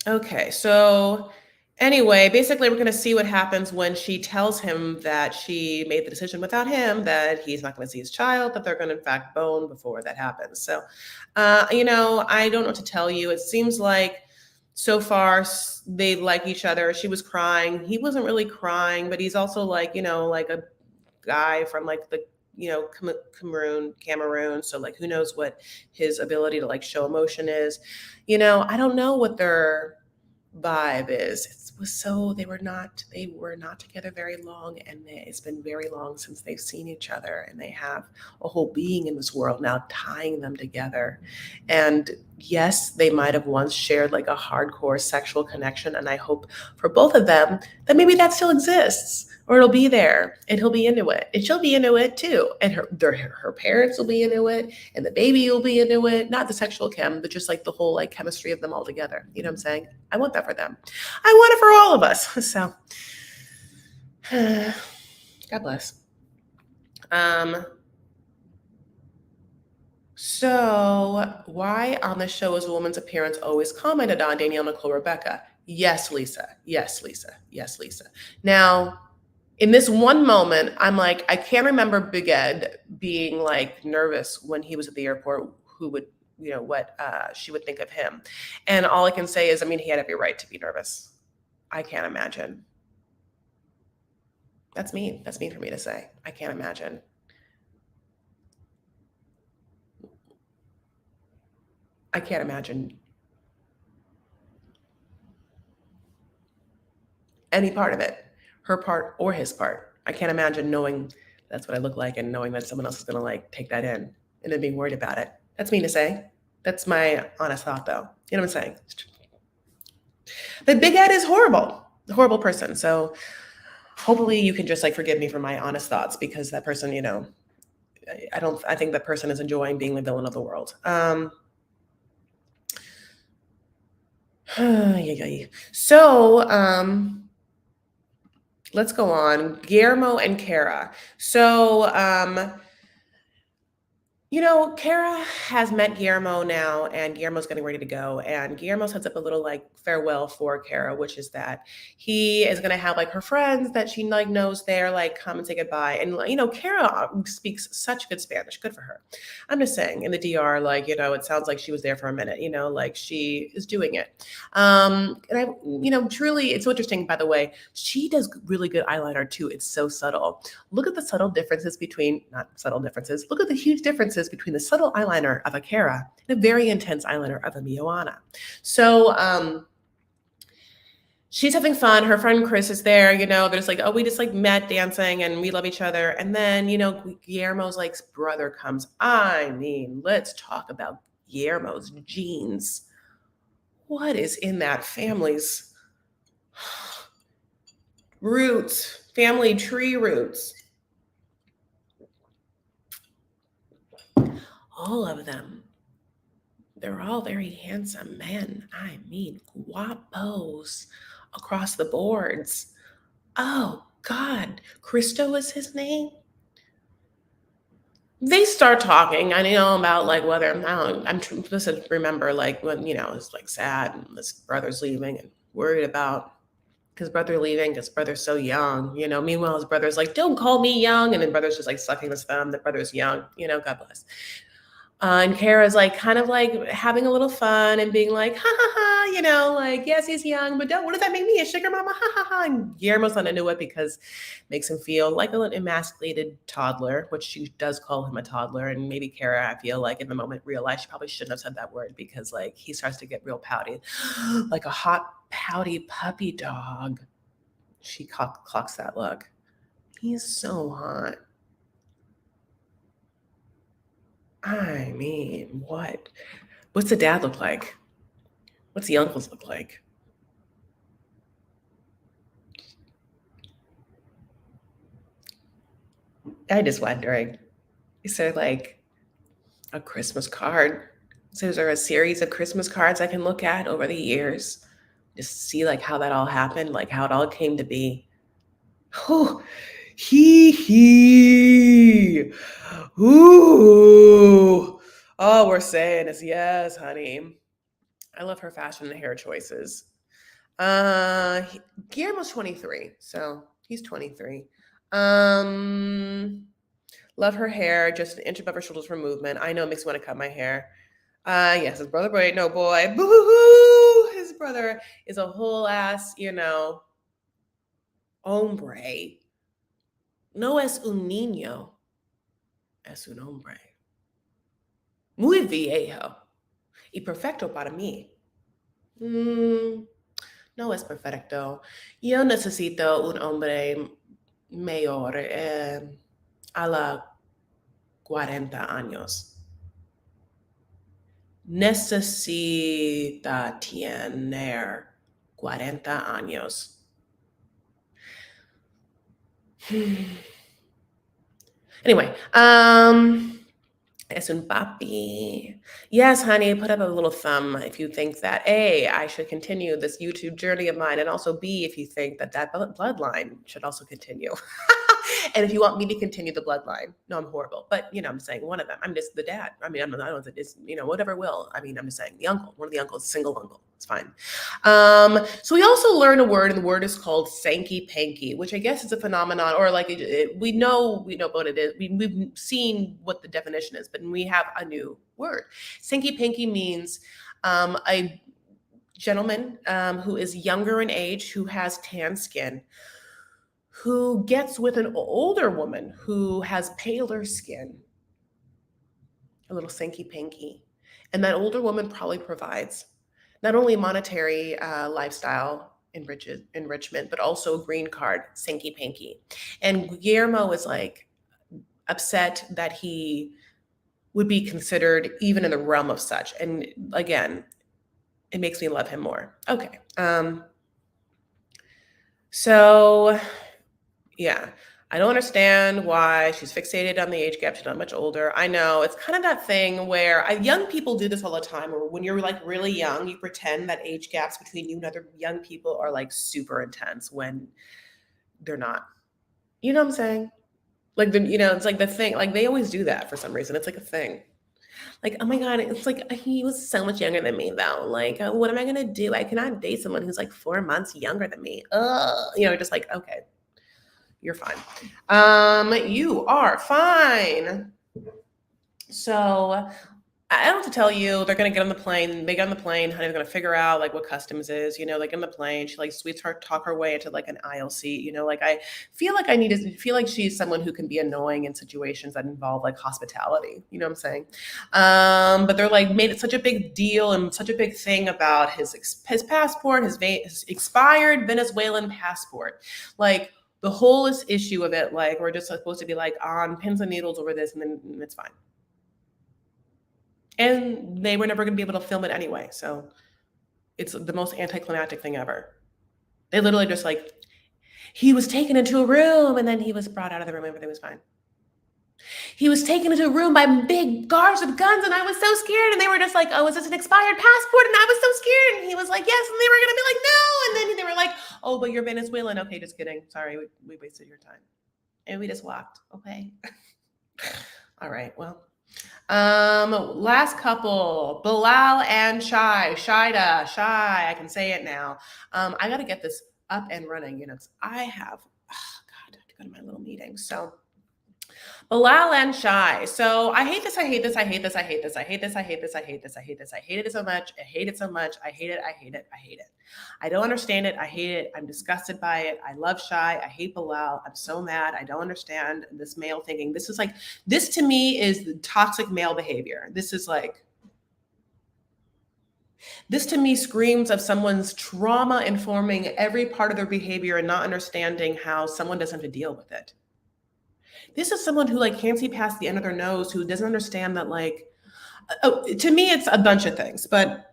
Okay, so anyway, basically, we're going to see what happens when she tells him that she made the decision without him, that he's not going to see his child, that they're going to, in fact, bone before that happens. So, I don't know what to tell you. It seems like so far they like each other. She was crying. He wasn't really crying, but he's also like, like a guy from like the, Cameroon. So like, who knows what his ability to like show emotion is. I don't know what their vibe is. It was so they were not together very long, and it's been very long since they've seen each other, and they have a whole being in this world now tying them together. And yes, they might have once shared like a hardcore sexual connection, and I hope for both of them that maybe that still exists, or it'll be there and he'll be into it and she'll be into it too, and her parents will be into it and the baby will be into it, not the sexual chem, but just like the whole like chemistry of them all together. You know what I'm saying? I want that for them. I want it for all of us. So God bless. So why on the show is a woman's appearance always commented on? Danielle, Nicole, Rebecca. Yes, Lisa. Yes, Lisa. Yes, Lisa. Now, in this one moment, I'm like, I can't remember Big Ed being like nervous when he was at the airport, who would, what she would think of him. And all I can say is, I mean, he had every right to be nervous. I can't imagine. That's mean. That's mean for me to say. I can't imagine. I can't imagine any part of it, her part or his part. I can't imagine knowing that's what I look like, and knowing that someone else is gonna like take that in and then being worried about it. That's mean to say. That's my honest thought, though. You know what I'm saying? The Big Ed is horrible, a horrible person. So hopefully you can just like forgive me for my honest thoughts, because that person, I think that person is enjoying being the villain of the world. So let's go on. Guillermo and Kara. So Kara has met Guillermo now, and Guillermo's getting ready to go. And Guillermo sets up a little like farewell for Kara, which is that he is gonna have like her friends that she like knows there, like come and say goodbye. And Kara speaks such good Spanish. Good for her. I'm just saying, in the DR, like, it sounds like she was there for a minute, like she is doing it. And I, truly, it's so interesting, by the way, she does really good eyeliner too. It's so subtle. Look at the subtle differences not subtle differences. Look at the huge differences between the subtle eyeliner of a Kara and a very intense eyeliner of a Mioana. So she's having fun. Her friend Chris is there. There's like, oh, we just like met dancing and we love each other. And then, Guillermo's like brother comes. I mean, let's talk about Guillermo's genes. What is in that family's roots, family tree roots? All of them. They're all very handsome men. I mean, guapos across the boards. Oh, God. Cristo is his name? They start talking, about like whether, I'm supposed to remember like when, it's like sad and his brother's leaving and worried about his brother leaving because brother's so young, Meanwhile, his brother's like, don't call me young. And then brother's just like sucking his thumb. The brother's young, God bless. And Kara's like kind of like having a little fun and being like, ha ha ha, like, yes, he's young, but what does that make me? A sugar mama? Ha ha ha. And Guillermo's not into it because it makes him feel like a little emasculated toddler, which she does call him a toddler. And maybe Kara, I feel like in the moment realized she probably shouldn't have said that word, because like he starts to get real pouty, like a hot, pouty puppy dog. She clocks that look. He's so hot. I mean, what's the dad look like? What's the uncles look like? I just wondering, is there like a Christmas card? So is there a series of Christmas cards I can look at over the years? Just see like how that all happened, like how it all came to be. Oh, hee. Ooh. All we're saying is yes, honey. I love her fashion and hair choices. Guillermo's 23, so he's 23. Love her hair, just an inch above her shoulders for movement. I know it makes me want to cut my hair. Yes, his brother boy, no boy. Boo-hoo! His brother is a whole ass, hombre. No es un niño, es un hombre. Muy viejo. Y perfecto para mí. No es perfecto. Yo necesito un hombre mayor a la 40 años. Necesita tener 40 años. Anyway, es un papi. Yes, honey, put up a little thumb if you think that A, I should continue this YouTube journey of mine, and also B, if you think that bloodline should also continue. And if you want me to continue the bloodline. No, I'm horrible. But, I'm saying one of them. I'm just the dad. I mean, I don't know if it's, whatever will. I mean, I'm just saying the uncle, one of the uncles, single uncle. It's fine. So we also learn a word, and the word is called Sankey Panky, which I guess is a phenomenon, or like we know what it is. We've seen what the definition is, but we have a new word. Sankey Panky means a gentleman who is younger in age, who has tan skin, who gets with an older woman who has paler skin, a little Sankey Panky. And that older woman probably provides not only monetary lifestyle enrichment, but also a green card, Sankey Panky. And Guillermo is like upset that he would be considered even in the realm of such. And again, it makes me love him more. Okay. So yeah, I don't understand why she's fixated on the age gap. She's not much older. I know it's kind of that thing where young people do this all the time, or when you're like really young, you pretend that age gaps between you and other young people are like super intense when they're not. You know what I'm saying? Like it's like the thing. Like they always do that for some reason. It's like a thing. Like, oh my God, it's like he was so much younger than me though. Like, what am I gonna do? I cannot date someone who's like 4 months younger than me. Just like, okay, you're fine. You are fine. So I don't have to tell you, they're gonna get on the plane. They get on the plane, honey's gonna figure out like what customs is, like in the plane. She like sweetheart talk her way into like an aisle seat, like I feel like feel like she's someone who can be annoying in situations that involve like hospitality. You know what I'm saying? But they're like made it such a big deal and such a big thing about his passport, his expired Venezuelan passport. Like the whole issue of it, like we're just supposed to be like on pins and needles over this, and then it's fine. And they were never going to be able to film it anyway. So it's the most anticlimactic thing ever. They literally just like, he was taken into a room and then he was brought out of the room. Everything was fine. He was taken into a room by big guards with guns and I was so scared. And they were just like, oh, is this an expired passport? And I was so scared. And he was like, yes. And they were going to be like, no. And then they were like, oh, but you're Venezuelan. Okay, just kidding. Sorry, we wasted your time. And we just walked. Okay. All right, well. Last couple, Bilal and Shai, I can say it now. I got to get this up and running, because I have to go to my little meeting. So Bilal and Shai. So I hate this. I hate it so much. I hate it so much. I hate it. I don't understand it. I hate it. I'm disgusted by it. I love Shai. I hate Bilal. I'm so mad. I don't understand this male thinking. This to me is the toxic male behavior. This to me screams of someone's trauma informing every part of their behavior and not understanding how someone doesn't have to deal with it. This is someone who like can't see past the end of their nose, who doesn't understand that to me, it's a bunch of things, but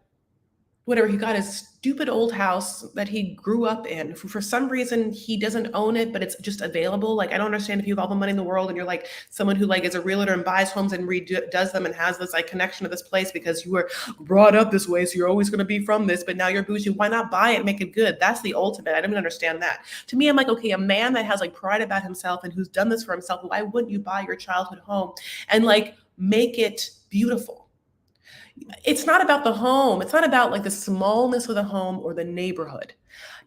whatever, he got his stupid old house that he grew up in. For some reason, he doesn't own it, but it's just available. Like, I don't understand if you have all the money in the world and you're like someone who like is a realtor and buys homes and redoes them and has this like connection to this place because you were brought up this way. So you're always going to be from this, but now you're bougie. Why not buy it, make it good? That's the ultimate. I don't even understand that. To me, I'm like, okay, a man that has like pride about himself and who's done this for himself, why wouldn't you buy your childhood home and like make it beautiful? It's not about the home. It's not about like the smallness of the home or the neighborhood.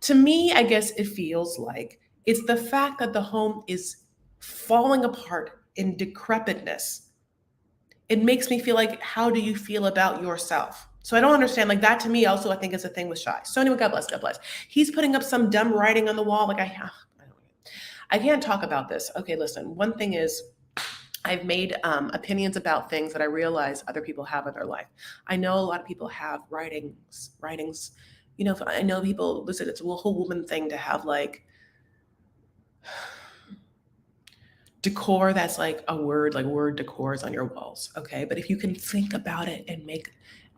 To me, I guess it feels like it's the fact that the home is falling apart in decrepitness. It makes me feel like, how do you feel about yourself? So I don't understand. Like that to me also, I think is a thing with Shai. So anyway, God bless, God bless. He's putting up some dumb writing on the wall. Like I can't talk about this. Okay, listen, one thing is, I've made opinions about things that I realize other people have in their life. I know a lot of people have writings. I know people, listen, it's a whole woman thing to have like decor that's like a word, like word decors on your walls. Okay. But if you can think about it and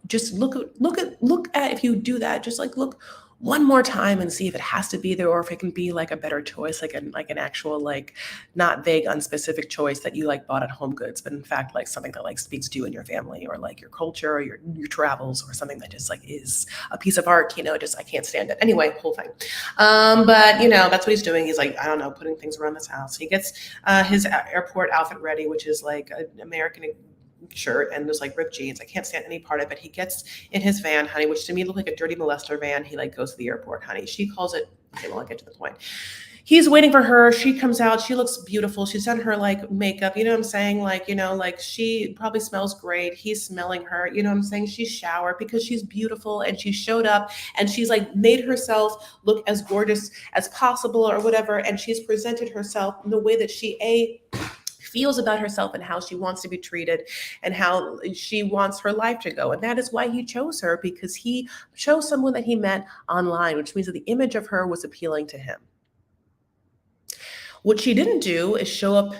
just look at, if you do that, just like look one more time and see if it has to be there or if it can be like a better choice, like an actual, like not vague, unspecific choice that you like bought at Home Goods, but in fact, like something that like speaks to you and your family or like your culture or your travels or something that just like is a piece of art, just, I can't stand it. Anyway, whole thing. But that's what he's doing. He's like, I don't know, putting things around this house. He gets his airport outfit ready, which is like an American shirt and those like ripped jeans. I can't stand any part of it. He gets in his van, honey, which to me looked like a dirty molester van. He like goes to the airport, honey. She calls it, okay, well, I'll get to the point. He's waiting for her. She comes out. She looks beautiful. She's done her like makeup. You know what I'm saying? Like, like she probably smells great. He's smelling her. You know what I'm saying? She's showered because she's beautiful and she showed up and she's like made herself look as gorgeous as possible or whatever. And she's presented herself in the way that she feels about herself and how she wants to be treated and how she wants her life to go. And that is why he chose her, because he chose someone that he met online, which means that the image of her was appealing to him. What she didn't do is show up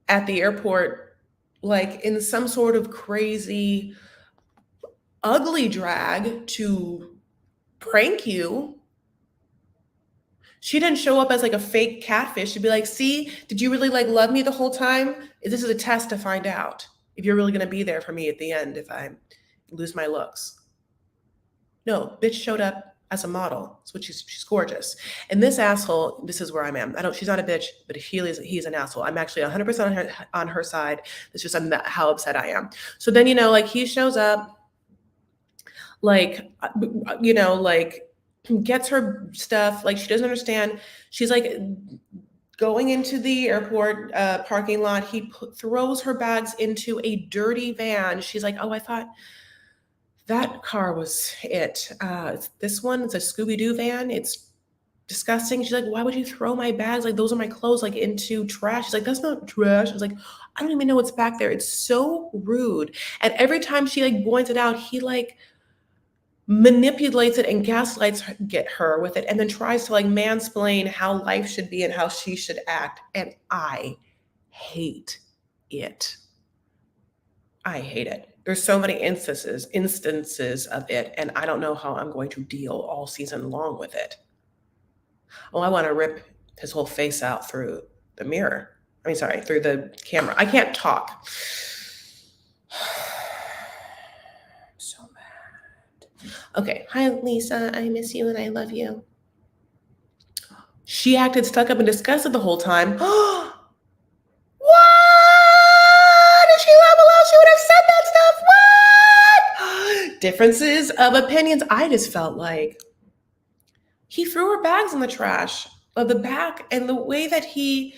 at the airport, like in some sort of crazy, ugly drag to prank you. She didn't show up as like a fake catfish to be like, see, did you really like love me the whole time? This is a test to find out if you're really gonna be there for me at the end if I lose my looks. No, bitch showed up as a model. That's what she's gorgeous. And this asshole, this is where I'm at. I don't she's not a bitch, but he's an asshole. I'm actually 100% on her side. It's just how upset I am. So then like he shows up, like like gets her stuff, like she doesn't understand. She's like going into the airport parking lot. He throws her bags into a dirty van. She's like, oh, I thought that car was it. This one is a Scooby-Doo van. It's disgusting. She's like, why would you throw my bags? Like, those are my clothes, like into trash. She's like, that's not trash. I was like, I don't even know what's back there. It's so rude. And every time she like points it out, he like manipulates it and gaslights her with it, and then tries to like mansplain how life should be and how she should act. And I hate it. I hate it. There's so many instances of it, and I don't know how I'm going to deal all season long with it. Oh, I want to rip his whole face out through the mirror. I mean, sorry, through the camera. I can't talk. So mad. Okay. Hi, Lisa. I miss you and I love you. She acted stuck up and disgusted the whole time. What? If she loved below, she would have said that stuff. What? Differences of opinions. I just felt like he threw her bags in the trash of the back, and the way that I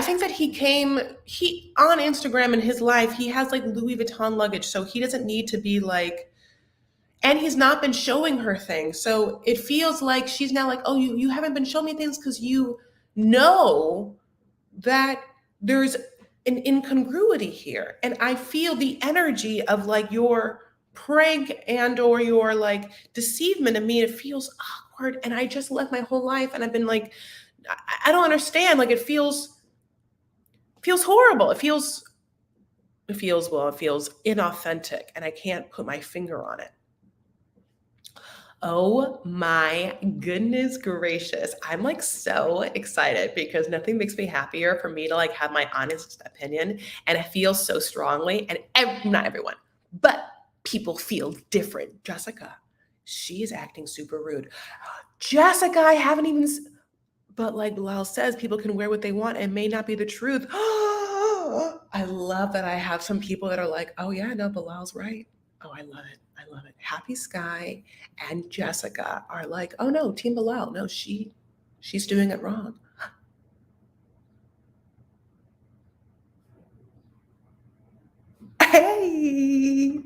think that he on Instagram in his life, he has like Louis Vuitton luggage, so he doesn't need to be like, and he's not been showing her things. So it feels like she's now like, oh, you haven't been showing me things because you know that there's an incongruity here. And I feel the energy of like your prank and or your like deceivement of me. It feels awkward. And I just left my whole life and I've been like, I don't understand. Like it feels horrible. It feels inauthentic, and I can't put my finger on it. Oh my goodness gracious. I'm like so excited because nothing makes me happier for me to like have my honest opinion, and I feel so strongly, and not everyone, but people feel different. Jessica, she is acting super rude. Jessica, I haven't even, but like Bilal says, people can wear what they want. It may not be the truth. I love that I have some people that are like, oh yeah, no, Bilal's right. Oh, I love it. I love it. Happy Sky and Jessica are like, oh no, Team Bilal. No, she's doing it wrong. Hey.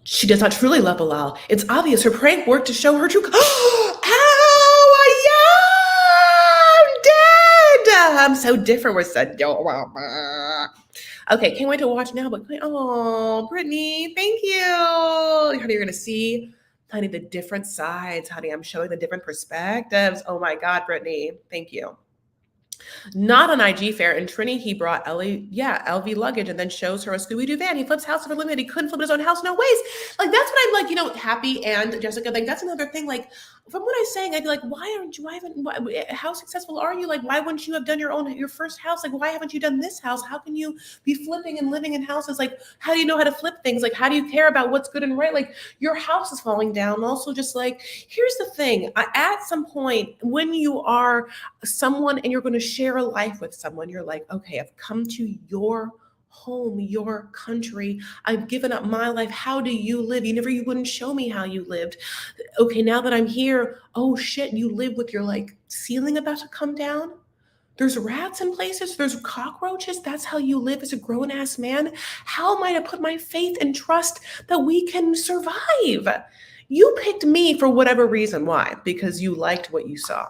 She does not truly love Bilal. It's obvious her prank worked to show her true. Oh, yeah, I'm dead. I'm so different. We're so. Okay, can't wait to watch now. But oh, Brittany, thank you. Honey, you're gonna see, honey, the different sides. Honey, I'm showing the different perspectives. Oh my God, Brittany, thank you. Not on IG Fair. In Trini, he brought LV luggage and then shows her a Scooby-Doo van. He flips house for limited. He couldn't flip his own house. No ways. Like, that's what I'm like, Happy and Jessica. Like, that's another thing. Like, from what I'm saying, I'd be like, how successful are you? Like, why wouldn't you have done your first house? Like, why haven't you done this house? How can you be flipping and living in houses? Like, how do you know how to flip things? Like, how do you care about what's good and right? Like, your house is falling down. Also, just like, here's the thing. At some point, when you are someone and you're going to share a life with someone, you're like, okay, I've come to your home, your country. I've given up my life. How do you live? You wouldn't show me how you lived. Okay, now that I'm here, oh shit, you live with your like ceiling about to come down. There's rats in places. There's cockroaches. That's how you live as a grown-ass man. How am I to put my faith and trust that we can survive? You picked me for whatever reason. Why? Because you liked what you saw.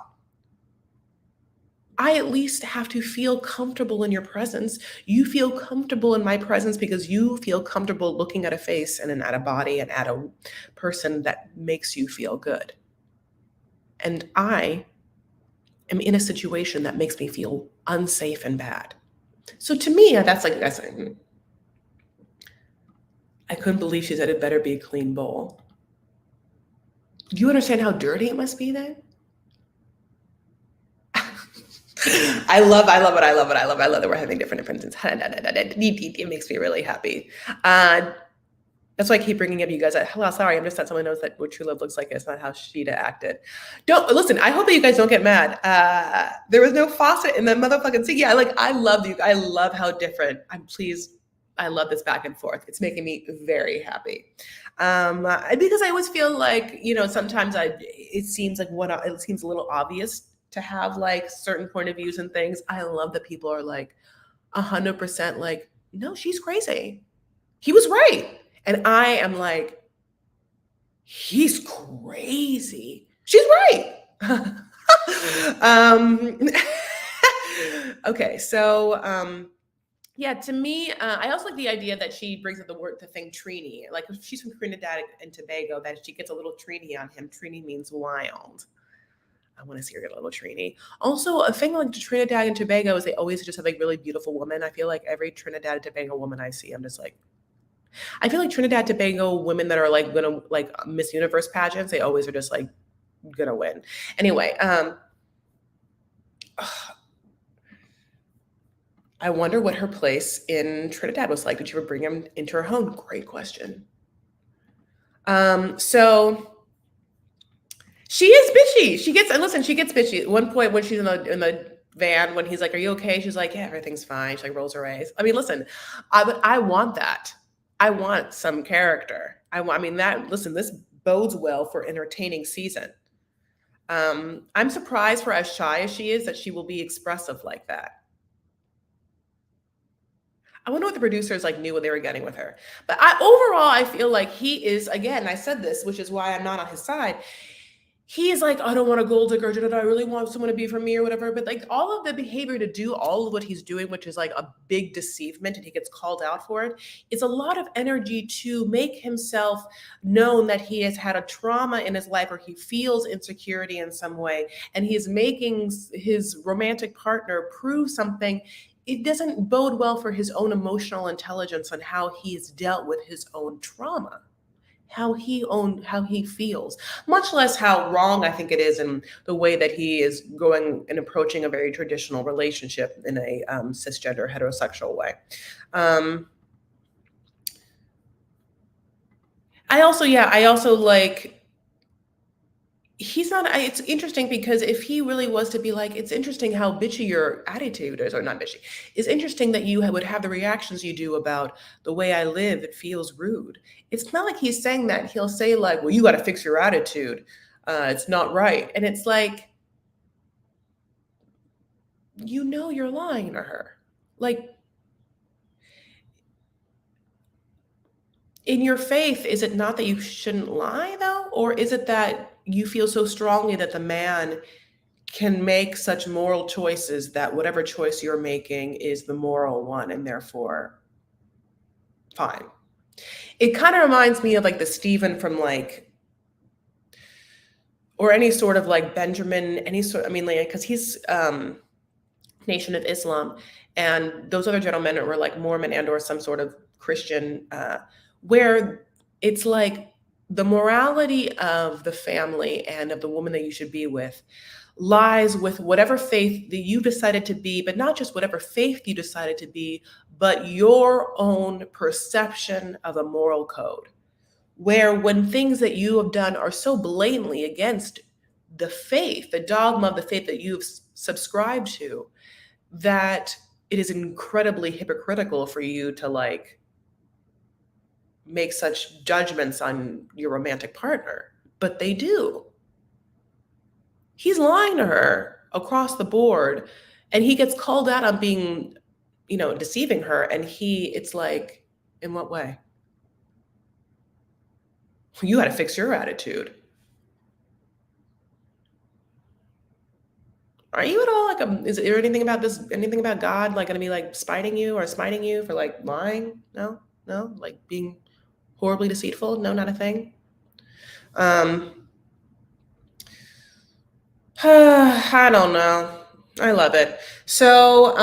I at least have to feel comfortable in your presence. You feel comfortable in my presence because you feel comfortable looking at a face and at a body and at a person that makes you feel good. And I am in a situation that makes me feel unsafe and bad. So to me, that's I couldn't believe she said it better be a clean bowl. Do you understand how dirty it must be then? I love that we're having different opinions. It makes me really happy. Uh, that's why I keep bringing up you guys. Hello, sorry, I'm just that someone knows that what true love looks like. It's not how Sheeta acted. Don't listen. I hope that you guys don't get mad. There was no faucet in the motherfucking sink. Yeah, like I love you. I love how different. I'm pleased. I love this back and forth. It's making me very happy. Because I always feel like sometimes it seems like it seems a little obvious to have like certain point of views and things. I love that people are like 100% like, no, she's crazy. He was right. And I am like, he's crazy. She's right. um, okay, so yeah, to me, I also like the idea that she brings up the thing Trini. Like if she's from Trinidad and Tobago, that she gets a little Trini on him. Trini means wild. I want to see her get a little Trini. Also, a thing like Trinidad and Tobago is they always just have like really beautiful women. I feel like every Trinidad and Tobago woman I see, I'm just like, I feel like Trinidad Tobago women that are like gonna like Miss Universe pageants, they always are just like gonna win. Anyway, I wonder what her place in Trinidad was like. Did you ever bring him into her home? Great question. So she is bitchy. She gets bitchy. At one point when she's in the van, when he's like, "Are you okay?" She's like, "Yeah, everything's fine." She like rolls her eyes. I mean, listen, I want that. I want some character. This bodes well for entertaining season. I'm surprised for as shy as she is that she will be expressive like that. I wonder what the producers like knew what they were getting with her. But overall, I feel like he is, again, I said this, which is why I'm not on his side. He's like, I don't want a gold digger. I really want someone to be for me or whatever. But like all of the behavior to do all of what he's doing, which is like a big deceivement, and he gets called out for it, it's a lot of energy to make himself known that he has had a trauma in his life or he feels insecurity in some way. And he's making his romantic partner prove something. It doesn't bode well for his own emotional intelligence and how he's dealt with his own trauma, how he feels, much less how wrong I think it is in the way that he is going and approaching a very traditional relationship in a cisgender heterosexual way. I also like, he's not, it's interesting because if he really was to be like, it's interesting how bitchy your attitude is, or not bitchy, it's interesting that you would have the reactions you do about the way I live, it feels rude. It's not like he's saying that. He'll say like, well, you got to fix your attitude, it's not right. And it's like, you're lying to her. Like, in your faith, is it not that you shouldn't lie though? Or is it that you feel so strongly that the man can make such moral choices that whatever choice you're making is the moral one and therefore fine? It kind of reminds me of like the Stephen from like, or any sort of like Benjamin, like, because he's Nation of Islam, and those other gentlemen were like Mormon and or some sort of Christian, where it's like the morality of the family and of the woman that you should be with lies with whatever faith that you decided to be, but not just whatever faith you decided to be, but your own perception of a moral code. Where when things that you have done are so blatantly against the faith, the dogma of the faith that you've subscribed to, that it is incredibly hypocritical for you to like make such judgments on your romantic partner. But they do. He's lying to her across the board, and he gets called out on being, deceiving her. And it's like, in what way? You got to fix your attitude. Are you at all like is there anything about God like going to be like spiting you or smiting you for like lying? No, like being horribly deceitful? No, not a thing. I don't know. I love it. So,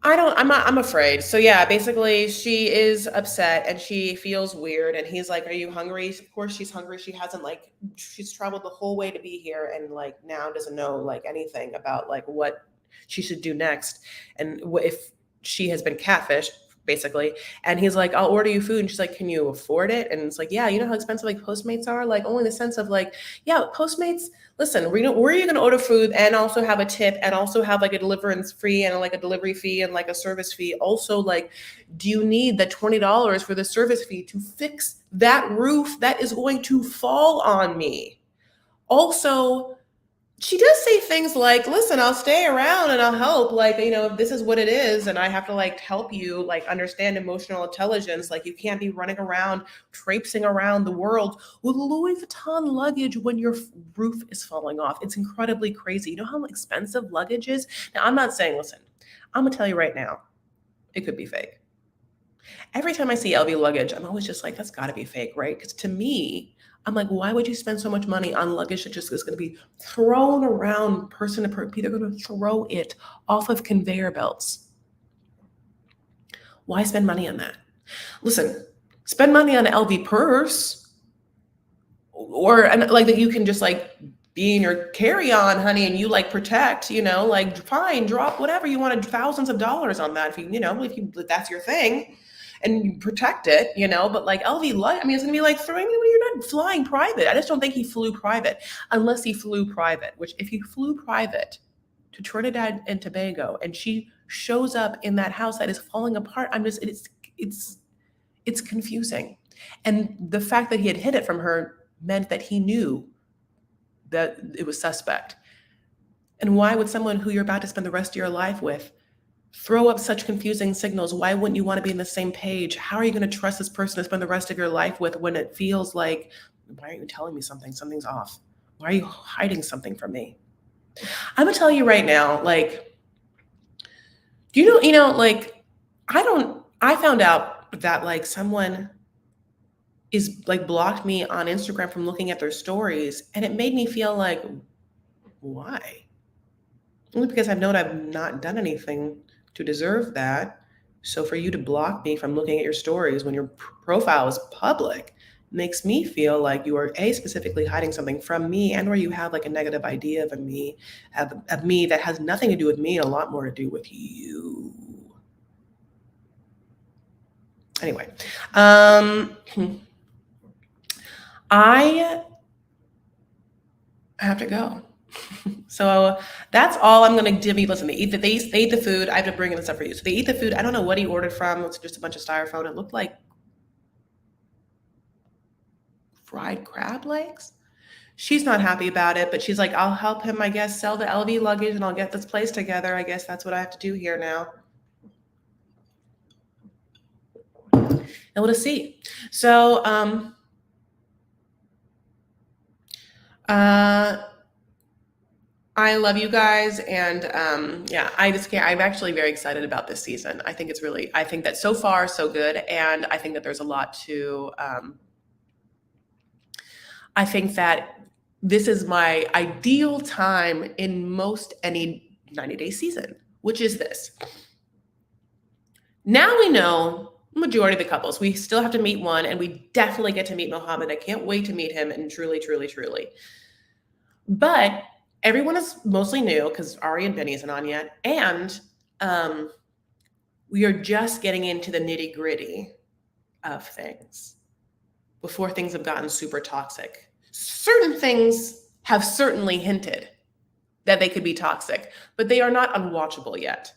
I'm afraid. So yeah, basically she is upset and she feels weird and he's like, "Are you hungry?" Of course she's hungry. She hasn't like she's traveled the whole way to be here and like now doesn't know like anything about like what she should do next and if she has been catfished basically. And he's like, "I'll order you food." And she's like, "Can you afford it?" And it's like, "Yeah, you know how expensive like Postmates are? Like only in the sense of like, yeah, Postmates. Listen, where are you going to order food and also have a tip and also have like a deliverance fee and like a delivery fee and like a service fee? Also, like, do you need the $20 for the service fee to fix that roof that is going to fall on me? Also, she does say things like, "Listen, I'll stay around and I'll help. Like, this is what it is, and I have to like help you like understand emotional intelligence. Like, you can't be running around, traipsing around the world with Louis Vuitton luggage when your roof is falling off. It's incredibly crazy. You know how expensive luggage is. Now, I'm not saying, listen, I'm gonna tell you right now, it could be fake. Every time I see LV luggage, I'm always just like, that's got to be fake, right? Because to me, I'm like, why would you spend so much money on luggage that just is going to be thrown around person to person? They're going to throw it off of conveyor belts. Why spend money on that? Listen, spend money on an LV purse or and like that you can just like be in your carry-on, honey, and you like protect, like fine, drop whatever you wanted, thousands of dollars on that if that's your thing and you protect it, but like LV light, I mean, it's gonna be like throwing you're not flying private. I just don't think he flew private unless he flew private, which if he flew private to Trinidad and Tobago and she shows up in that house that is falling apart, it's confusing. And the fact that he had hid it from her meant that he knew that it was suspect. And why would someone who you're about to spend the rest of your life with throw up such confusing signals? Why wouldn't you want to be on the same page? How are you going to trust this person to spend the rest of your life with when it feels like, why aren't you telling me something? Something's off. Why are you hiding something from me? I'm gonna tell you right now, like, like, I found out that like someone is like blocked me on Instagram from looking at their stories, and it made me feel like, why? Only because I've known I've not done anything to deserve that. So for you to block me from looking at your stories when your profile is public makes me feel like you are specifically hiding something from me, and or you have like a negative idea of me that has nothing to do with me and a lot more to do with you. Anyway, I have to go. So that's all I'm gonna give you. Listen, they eat the food. I have to bring in the stuff for you. So they eat the food. I don't know what he ordered from. It's just a bunch of styrofoam. It looked like fried crab legs. She's not happy about it, but she's like, I'll help him, I guess, sell the LV luggage and I'll get this place together. I guess that's what I have to do here now. And we'll just see. So I love you guys, and yeah, I just can't. I'm actually very excited about this season. I think that so far so good, and I think that there's a lot to. I think that this is my ideal time in most any 90-day season, which is this. Now we know majority of the couples. We still have to meet one, and we definitely get to meet Mohammed. I can't wait to meet him, and truly, truly, truly. But everyone is mostly new because Ari and Benny isn't on yet. And we are just getting into the nitty gritty of things before things have gotten super toxic. Certain things have certainly hinted that they could be toxic, but they are not unwatchable yet.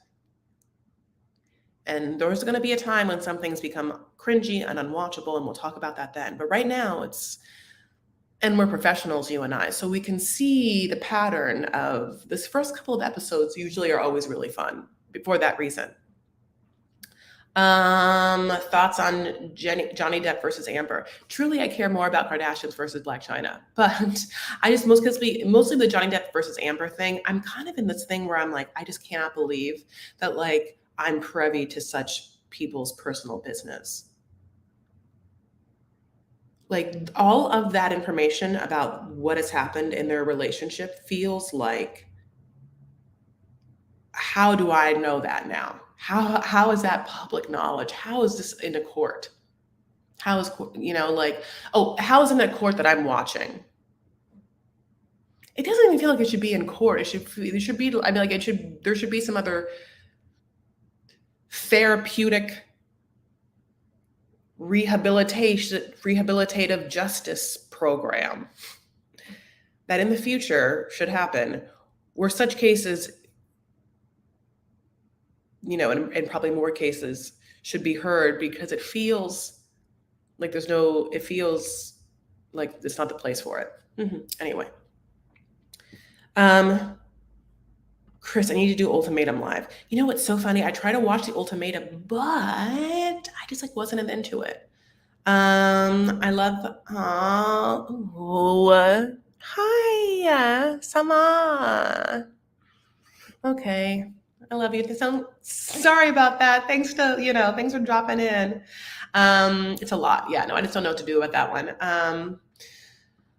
And there's going to be a time when some things become cringy and unwatchable, and we'll talk about that then. But right now, and we're professionals, you and I, so we can see the pattern of this first couple of episodes usually are always really fun for that reason. Thoughts on Johnny Depp versus Amber. Truly, I care more about Kardashians versus Black China, but I just mostly the Johnny Depp versus Amber thing. I'm kind of in this thing where I'm like, I just cannot believe that like I'm privy to such people's personal business. Like all of that information about what has happened in their relationship feels like, how do I know that now? How is that public knowledge? How is this in a court? How is, like, oh, how is it in a court that I'm watching? It doesn't even feel like it should be in court. There should be, I mean, like, there should be some other therapeutic rehabilitative justice program that in the future should happen, where such cases, and probably more cases should be heard, because it feels like it feels like it's not the place for it. Anyway, Chris, I need to do Ultimatum live. You know what's so funny? I tried to watch the Ultimatum, but I just like wasn't into it. I love. Oh, hi, Sama. Okay, I love you. Sorry about that. Thanks for dropping in. It's a lot. Yeah, no, I just don't know what to do about that one.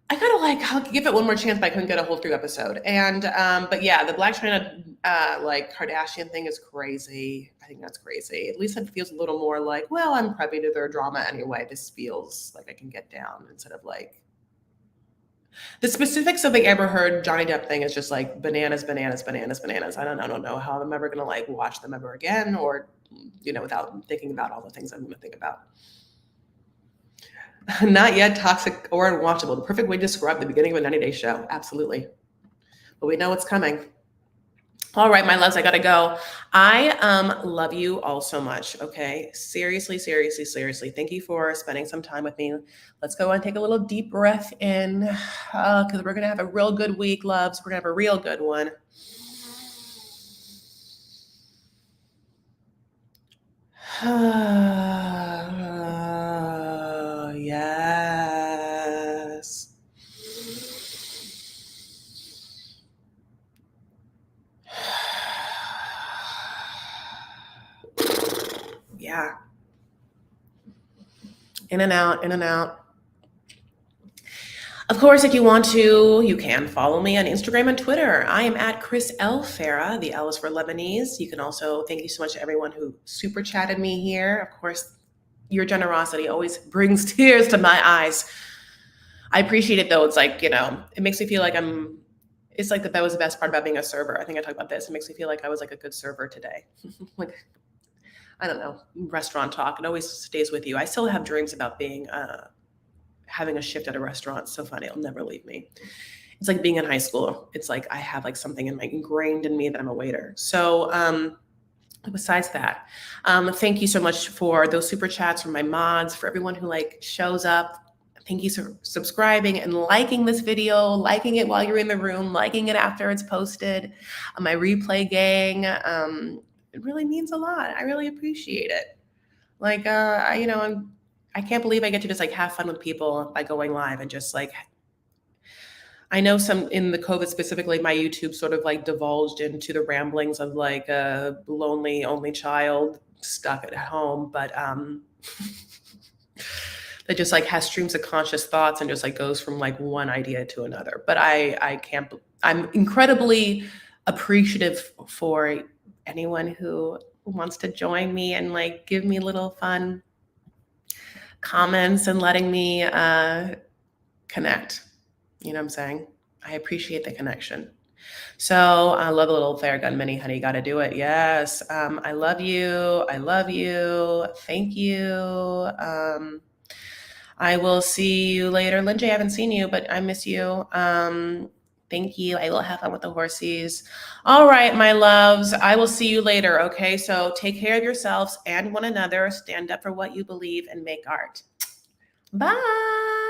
I gotta I'll give it one more chance, but I couldn't get a whole through episode. And but yeah, the Black China Kardashian thing is crazy. I think that's crazy. At least it feels a little more like, well, I'm privy to their drama anyway. This feels like I can get down, instead of like the specifics of the Amber Heard Johnny Depp thing is just like bananas, bananas, bananas, bananas. I don't know how I'm ever gonna watch them ever again, or without thinking about all the things I'm gonna think about. Not yet toxic or unwatchable. The perfect way to describe the beginning of a 90-day show. Absolutely. But we know it's coming. All right, my loves, I gotta go. I love you all so much. Okay. Seriously, seriously, seriously. Thank you for spending some time with me. Let's go and take a little deep breath in, because we're gonna have a real good week, loves. We're gonna have a real good one. Yes. Yeah. In and out, in and out. Of course, if you want to, you can follow me on Instagram and Twitter. I am at Chris L. Farah. The L is for Lebanese. You can also, thank you so much to everyone who super chatted me here. Of course, your generosity always brings tears to my eyes. I appreciate it though. It's like, it makes me feel like it's like that was the best part about being a server. I think I talked about this. It makes me feel like I was like a good server today. Like, I don't know, restaurant talk. It always stays with you. I still have dreams about having a shift at a restaurant. It's so funny. It'll never leave me. It's like being in high school. It's like I have something ingrained in me that I'm a waiter. So besides that, thank you so much for those super chats, from my mods, for everyone who shows up. Thank you for subscribing and liking this video, liking it while you're in the room, liking it after it's posted. My replay gang, it really means a lot. I really appreciate it. I can't believe I get to just have fun with people by going live, and just I know some in the COVID specifically, my YouTube sort of divulged into the ramblings of a lonely only child stuck at home, but that just has streams of conscious thoughts and just goes from one idea to another. But I'm incredibly appreciative for anyone who wants to join me and give me little fun comments and letting me connect. You know what I'm saying? I appreciate the connection. So I love a little Theragun mini, honey. Got to do it. Yes. I love you. I love you. Thank you. I will see you later. Lindsay, I haven't seen you, but I miss you. Thank you. I will have fun with the horsies. All right, my loves. I will see you later. Okay. So take care of yourselves and one another. Stand up for what you believe and make art. Bye.